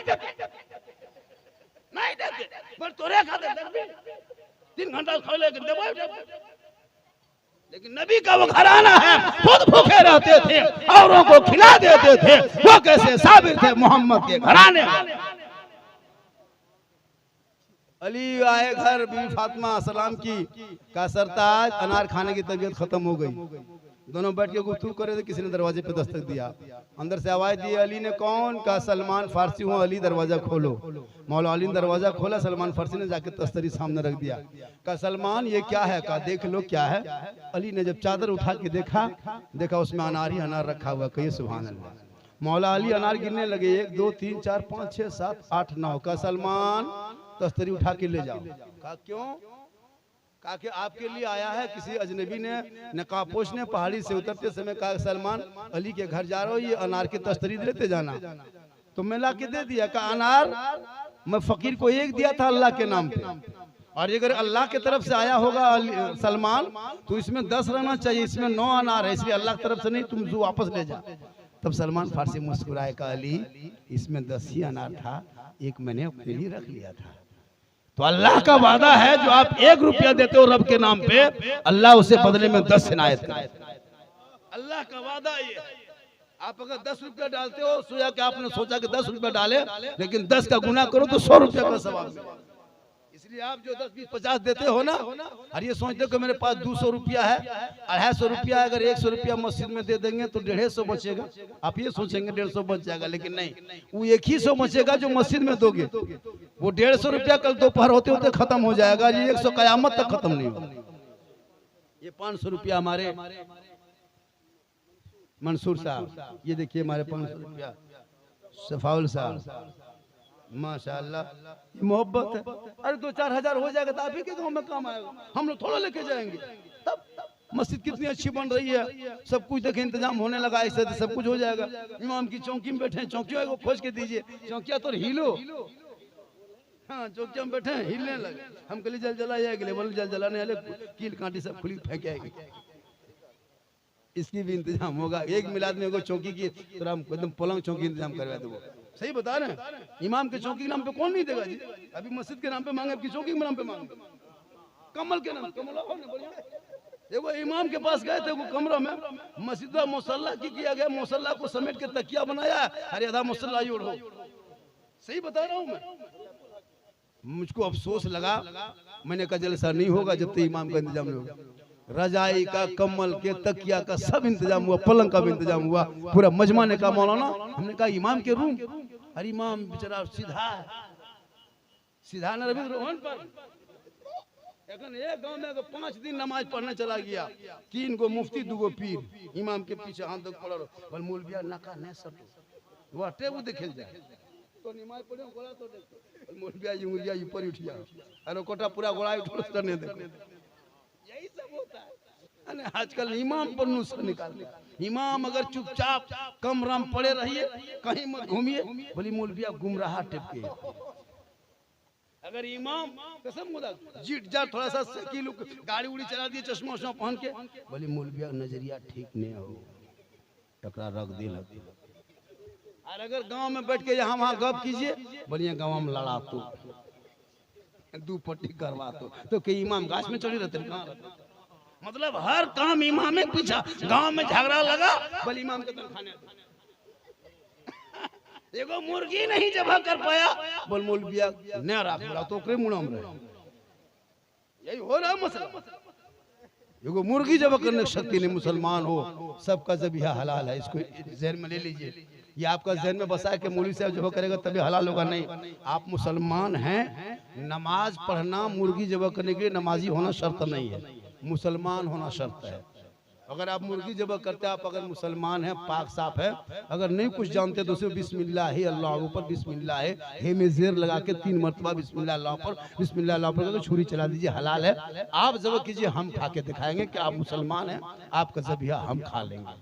नहीं देते पर तोरे खाते 3 घंटा खा लेके देबो। लेकिन नबी का वो घराना है, खुद भूखे रहते थे, औरों को खिला देते थे, वो कैसे साबिर थे मोहम्मद के घराने। अली आए घर, बीवी फातिमा सलाम की का सरताज अनार खाने की तबीयत खत्म हो गई। दोनों बैठ के गुफ्तगू कर रहे थे, किसी ने दरवाजे पे दस्तक दिया, अंदर से आवाज दी, अली ने कौन? का सलमान फारसी हूँ, अली दरवाजा खोलो। मौला अली ने दरवाजा खोला, सलमान फारसी ने जाके तस्तरी सामने रख दिया। का सलमान ये क्या है? का देख लो क्या है। अली ने जब चादर उठा के देखा उसमें अनार ही अनार रखा हुआ। कहिए सुभान अल्लाह। मौला अली अनार गिनने लगे, 1 2 3 4 5 6 7 8 9। का सलमान तस्तरी उठा के ले जाओ। का क्यों? कहा कि आपके लिए आया है किसी अजनबी ने, नकाबपोश ने पहाड़ी से उतरते समय कहा सलमान अली के घर जा रहा हो, ये अनार की तस्तरी लेते जाना। तो मैं ला के दे दिया। का अनार मैं फकीर को 1 दिया था अल्लाह के नाम पे, और अगर अल्लाह की तरफ से आया होगा सलमान तो इसमें 10 रहना चाहिए, इसमें 9 अनार है, इसलिए अल्लाह की तरफ से नहीं, तुम जो वापस ले जा। तब सलमान फारसी मुस्कुराए, का अली इसमें 10 ही अनार था, 1 मैंने अपने लिए रख लिया था। तो अल्लाह का वादा है, जो आप 1 रुपया देते हो रब के नाम पे, अल्लाह उसे बदले में 10 इनायत करे। अल्लाह का वादा ये है। आप अगर 10 रुपया डालते हो, सोचा कि आपने सोचा कि 10 रुपया डाले, लेकिन 10 का गुना करो तो 100 रुपया का सवाब मिलेगा। इसलिए आप जो 10 20 50 देते हो ना, और ये सोचते हो कि मेरे पास 200 रुपया है, 250 रुपया, अगर 100 रुपया मस्जिद में दे देंगे तो 150 बचेगा। आप ये सोचेंगे 150 बच जाएगा, लेकिन नहीं, वो 1 ही 100 बचेगा जो मस्जिद में दोगे। वो 150 रुपया कल दोपहर होते होते खत्म हो जाएगा, ये 100 कयामत तक खत्म नहीं होगा। ये 500 रुपया हमारे मंसूर साहब, ये देखिए हमारे 500 रुपया सफाउल साहब, माशाअल्लाह, ये मोहब्बत है। अरे 2-4 हजार हो जाएगा तो आप ही के गाँव में काम आएगा, हम लोग थोड़ा लेके जाएंगे। तब मस्जिद कितनी अच्छी बन रही है, सब कुछ देखे इंतजाम होने लगा, ऐसे तो सब कुछ हो जाएगा। इमाम की चौकी में बैठे, चौकियों को खोज के दीजिए, चौकिया तो हिलो। हाँ, चौकिया में बैठे हिलने लगे, हम कल जल जला जाएंगे, बोले जल जलाने वाले कील कांटी सब खुली फेंक आएगी। इसकी भी इंतजाम होगा। एक मिलाद में एगो चौकी की तो हम एकदम पलंग चौकी इंतजाम करवा दो। सही बता रहे हैं, इमाम के चौकी के नाम पे कौन नहीं देगा जी? अभी मस्जिद के नाम पे मांगे, आपकी चौकी के नाम पे मांगे, कमल के नाम, कमल देखो इमाम के पास गए थे, वो कमरा में मस्जिद मुसल्ला की किया गया, मुसल्ला को समेट के तकिया बनाया, अरे आधा मुसल्ला ही उड़ो। सही बता रहा हूँ मैं। मुझको अफसोस लगा, मैंने कहा जलसा नहीं होगा जब तक इमाम का इंतजाम नहीं होगा। रजाई का, कम्बल के, तकिया का सब इंतजाम हुआ, पलंग का भी इंतजाम हुआ, पूरा मजमा ने कहा मौलाना, हमने कहा इमाम के रूम, अरे इमाम बेचारा सीधा न रवि रोहन पर एक गांव में 5 दिन नमाज पढ़ने चला गया, 3 गो मुफ्ती 2 गो पीर इमाम के पीछे हाथ तक पड़ा रहो, मौलविया नका न सटो वो टेबू देखे जाए तो नमाज पढ़े गोला तो देखो मौलविया उंगलियां ऊपर उठ गया, अरे कोटा पूरा गोला उठ करने देखो। यही सब होता है आजकल। इमाम पर नुस्खा निकालते, इमाम अगर चुपचाप कम राम पड़े रहिए, कहीं मत घूमिए, बोली मौलविया गुमराह टिप के। अगर इमाम कसम खुदा जीट जा थोड़ा सा किलो गाड़ी उड़ी चला दिए, चश्मा उश्मा पहन के, बोली मौलविया नजरिया ठीक नहीं हो, टकरा रख दे लगे। और अगर गांव में बैठ के यहाँ वहाँ गप कीजिए, बोलिए गांव में लड़ा तो 2 पट्टी करवा तो कि इमाम गाछ में चढ़ी रहते हैं। मतलब हर काम इमाम में पीछा, गांव में झगड़ा लगा, बोले इमाम के खाने देखो मुर्गी नहीं जब कर पाया, बोल मौलविया न राख बोला तो ओकरे मुंह में रहे। यही हो रहा मसला। देखो मुर्गी जब करने की शक्ति नहीं, मुसलमान हो सबका ज़बीहा हलाल है, इसको ज़हन में ले लीजिए। ये आपका ज़हन में बसा है कि मौलवी साहब जब करेगा तभी हलाल होगा, नहीं। आप मुसलमान हैं, नमाज पढ़ना, मुर्गी जब करने के लिए नमाजी होना शर्त नहीं है, मुसलमान होना शर्त है। अगर आप मुर्गी जब करते हैं, आप अगर मुसलमान हैं, पाक साफ है, अगर नहीं कुछ जानते तो सिर्फ बिस्मिल्लाह अल्लाह ऊपर बिस्मिल्लाह हे में ज़ेर लगा के 3 मरतबा बिस्मिल्लाह अल्लाह पर, बिस्मिल्लाह अल्लाह पर करके छुरी चला दीजिए, हलाल है। आप जब कीजिए, हम खा के दिखाएंगे कि आप मुसलमान हैं, आपका ज़बीहा हम खा लेंगे,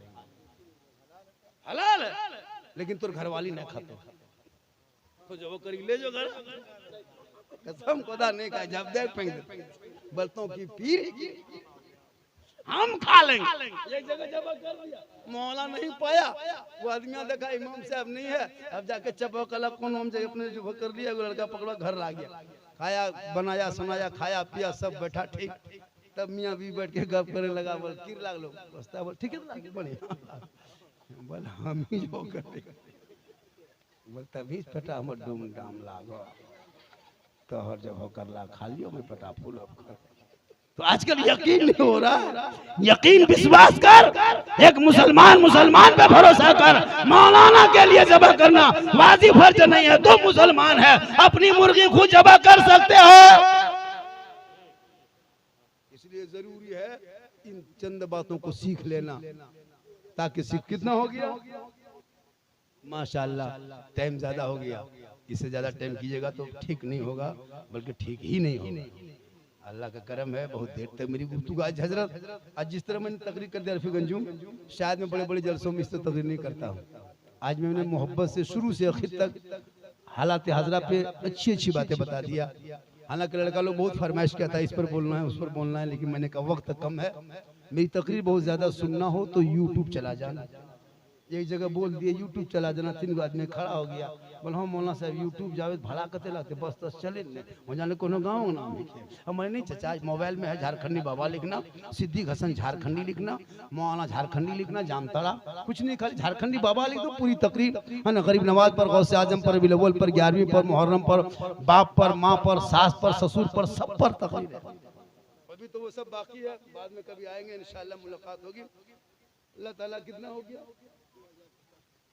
हलाल है। लेकिन तुर घरवाली नहीं खाते तो जब करी ले जो घर कसम खुदा नहीं कहा, जब देख फेंक दे बर्तनों की पीर हम खा लेंगे। एक जगह जब कर दिया, मौला नहीं पाया, वो आदमी देखा इमाम साहब नहीं है, अब जाके चपक अलग कौन हम जगह अपने जो कर लिया, वो लड़का पकड़ा घर ला गया, खाया बनाया सुनाया, खाया पिया सब बैठा ठीक। तब मियाँ भी बैठ के गप करने लगा, बोल किर लाग लो बस्ता, बोल ठीक है लागे बढ़िया, बोल हम ही जो कर बोल तभी पटा हमर डूम डाम लागो तो हर जब होकर ला खा लियो मैं पटा फूल कर। तो आजकल यकीन नहीं हो रहा, यकीन विश्वास कर, एक मुसलमान पे भरोसा कर। मौलाना के लिए जबा करना वाजिब फर्ज नहीं है, तो मुसलमान है, अपनी मुर्गी खुद जबा कर सकते हो। इसलिए जरूरी है इन चंद बातों को सीख लेना, ताकि सीख कितना हो गया माशाल्लाह, टाइम ज्यादा हो गया, इससे ज्यादा टाइम कीजिएगा तो ठीक नहीं होगा, बल्कि ठीक ही नहीं होगा। अल्लाह का करम है, बहुत देर तक मेरी गुफ्तगू आज हजरत, आज जिस तरह मैंने तकरीर कर दिया रफीगंजूम, शायद मैं बड़े बड़े जलसों में इस तरह तकरीर नहीं करता हूँ। आज मैंने मोहब्बत से शुरू से आखिर तक हालात हजरा पे अच्छी अच्छी बातें बता दिया। हालांकि लड़का लोग बहुत फरमाइश किया था इस पर बोलना है उस पर बोलना है, लेकिन मैंने कहा वक्त कम है, मेरी तकरीर बहुत ज्यादा सुनना हो तो यूट्यूब चला जाना। एक जगह बोल दिए यूट्यूब चला जाना, 3 आदमी खड़ा हो गया, बोल हाँ मौलाना साहब यूट्यूब जावे भाड़ा कते लाते बस तस चले ने हो जाने कोनो गाँव नाम लिखे हमारे नहीं चचा, मोबाइल में है झारखंडी बाबा लिखना, सिद्दीक हसन झारखंडी लिखना, मौलाना झारखंडी लिखना, जामताड़ा कुछ नहीं, खाली झारखंडी बाबा लिख दो, पूरी तकरीर है ना। गरीब नवाज पर, गौसे आजम पर, रबीउल अव्वल पर, 11वीं पर, मुहर्रम पर, बाप पर, माँ पर, सास पर, ससुर पर, सब पर तकरीर है। अभी तो वो सब बाकी है, बाद में कभी आएंगे इंशाल्लाह मुलाकात होगी। अल्लाह ताला कितना हो गया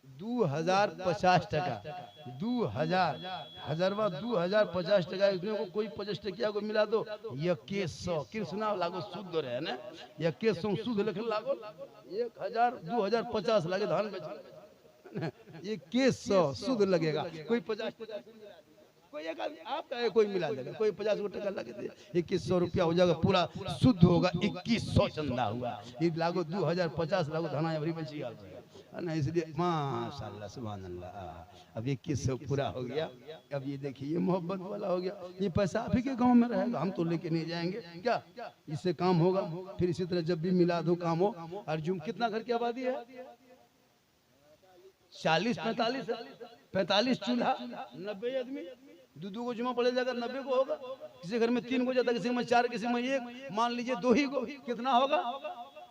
2050 टका, 2000 हजारवा 2050 टका, इसमें को कोई 50 टकिया को मिला दो 2100 कृष्णा लागो शुद्ध रहे ना, 2100 शुद्ध लिख लागो 1000 2050 लगे धान बेच 2100 शुद्ध लगेगा, कोई 50 कोई एक आपका कोई मिला देगा, कोई 50 टका लगे दे 2100 रुपया हो जाएगा, पूरा शुद्ध होगा, 2100 चंदा हुआ, ये लागो 2050 लागो धाना अभी बची ना, इसलिए माशाल्लाह सुभान अल्लाह। अब 2100 पूरा हो गया, अब ये देखिए ये मोहब्बत वाला हो गया, ये पैसा आप ही के गांव में रहेगा, हम तो लेके नहीं जाएंगे क्या, इससे काम होगा। फिर इसी तरह जब भी मिलाद हो काम हो। अर्जुन कितना घर की आबादी है 40 45 चूल्हा 90 आदमी, दो को जुमा पड़े जाकर 90 को होगा, किसी घर में 3 को जाता, किसी में 4, किसी में 1, मान लीजिए 2 ही को, कितना होगा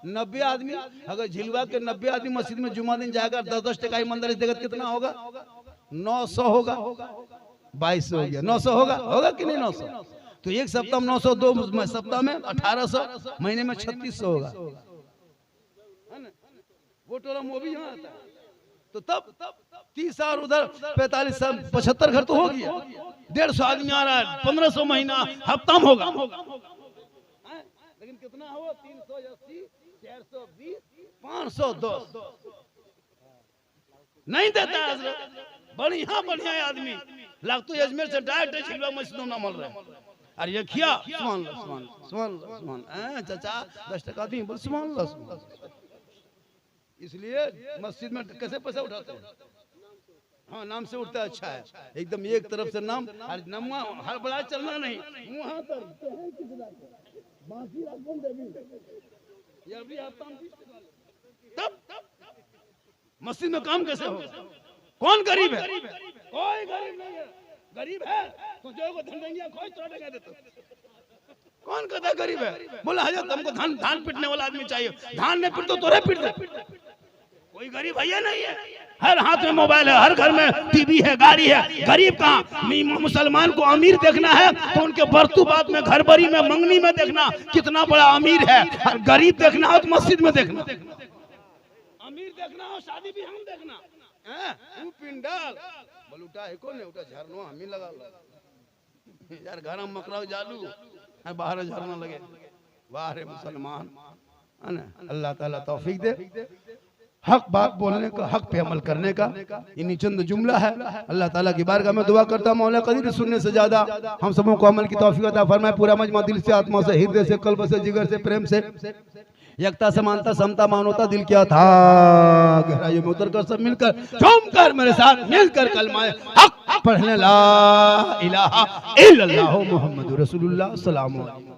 90 आदमी। अगर झिलवा के 90 आदमी मस्जिद में जुमा दिन जाएगा, 10-10 टका ईमानदारी देगा, कितना होगा 900 होगा, 2200 हो गया, 900 होगा कि नहीं 900, तो एक सप्ताह में 900, 2 सप्ताह में 1800, महीने में 3600 होगा, वो टोला वो भी यहाँ आता है। तो तब 30 और उधर 45 75 घर तो हो गया, 150 आदमी आ रहा है, 1500 महीना हफ्ता में होगा, लेकिन कितना हुआ 380 420 510 नहीं देता है। बढ़िया आदमी लगतो अजमेर से डायरेक्ट झिलवा मस्जिद में मिल रहा है, अरे ये खिया सुभान चाचा 10 टका दी, बोल सुभान। इसलिए मस्जिद में कैसे पैसा उठाते हैं, हाँ नाम से उठता है, अच्छा है एकदम एक तरफ से नाम, नमवा हर बड़ा चलना नहीं, वहां तब मस्जिद में काम कैसे हो, कौन गरीब है, कोई गरीब नहीं है, गरीब है तो जो को धन देंगे कोई छोड़ेगा देता, कौन कहता गरीब है, बोला हजरत हमको धान पीटने वाला आदमी चाहिए, धान नहीं पीट तो तोरे पीट दे, कोई गरीब है नहीं है, हर हाथ में मोबाइल है, हर घर में टीवी है, गाड़ी है, गरीब कहाँ। मुसलमान को अमीर देखना है तो उनके बर्तू बात में, घर बरी में, मंगनी में देखना कितना बड़ा अमीर है, और गरीब देखना हो तो मस्जिद में देखना, अमीर देखना हो शादी भी हम देखना है, पिंडाल बोल उठा है कौन है, उठा झरनो हम ही लगा यार, घर में मकराव जालू बाहर झरना लगे, वाह रे मुसलमान, अल्लाह ताला तौफीक दे हक बात बोलने का, हक पे अमल करने का। इन्हीं चंद जुमला है, अल्लाह ताला की बारगाह में दुआ करता हूं मौला कदीर सुनने से ज्यादा हम सबों को अमल की तौफीक अता फरमाए, पूरा मजमा दिल से, आत्मा से, हृदय से, कल्ब से, जिगर से, प्रेम से, एकता, समानता, समता, मानवता दिल क्या था गहराइयों में उतर कर सब मिलकर झूम कर मेरे साथ मिलकर कलमाए हक पढ़ने ला इलाहा इल्लल्लाह मुहम्मदुर रसूलुल्लाह सल्लल्लाहु अलैहि वसल्लम।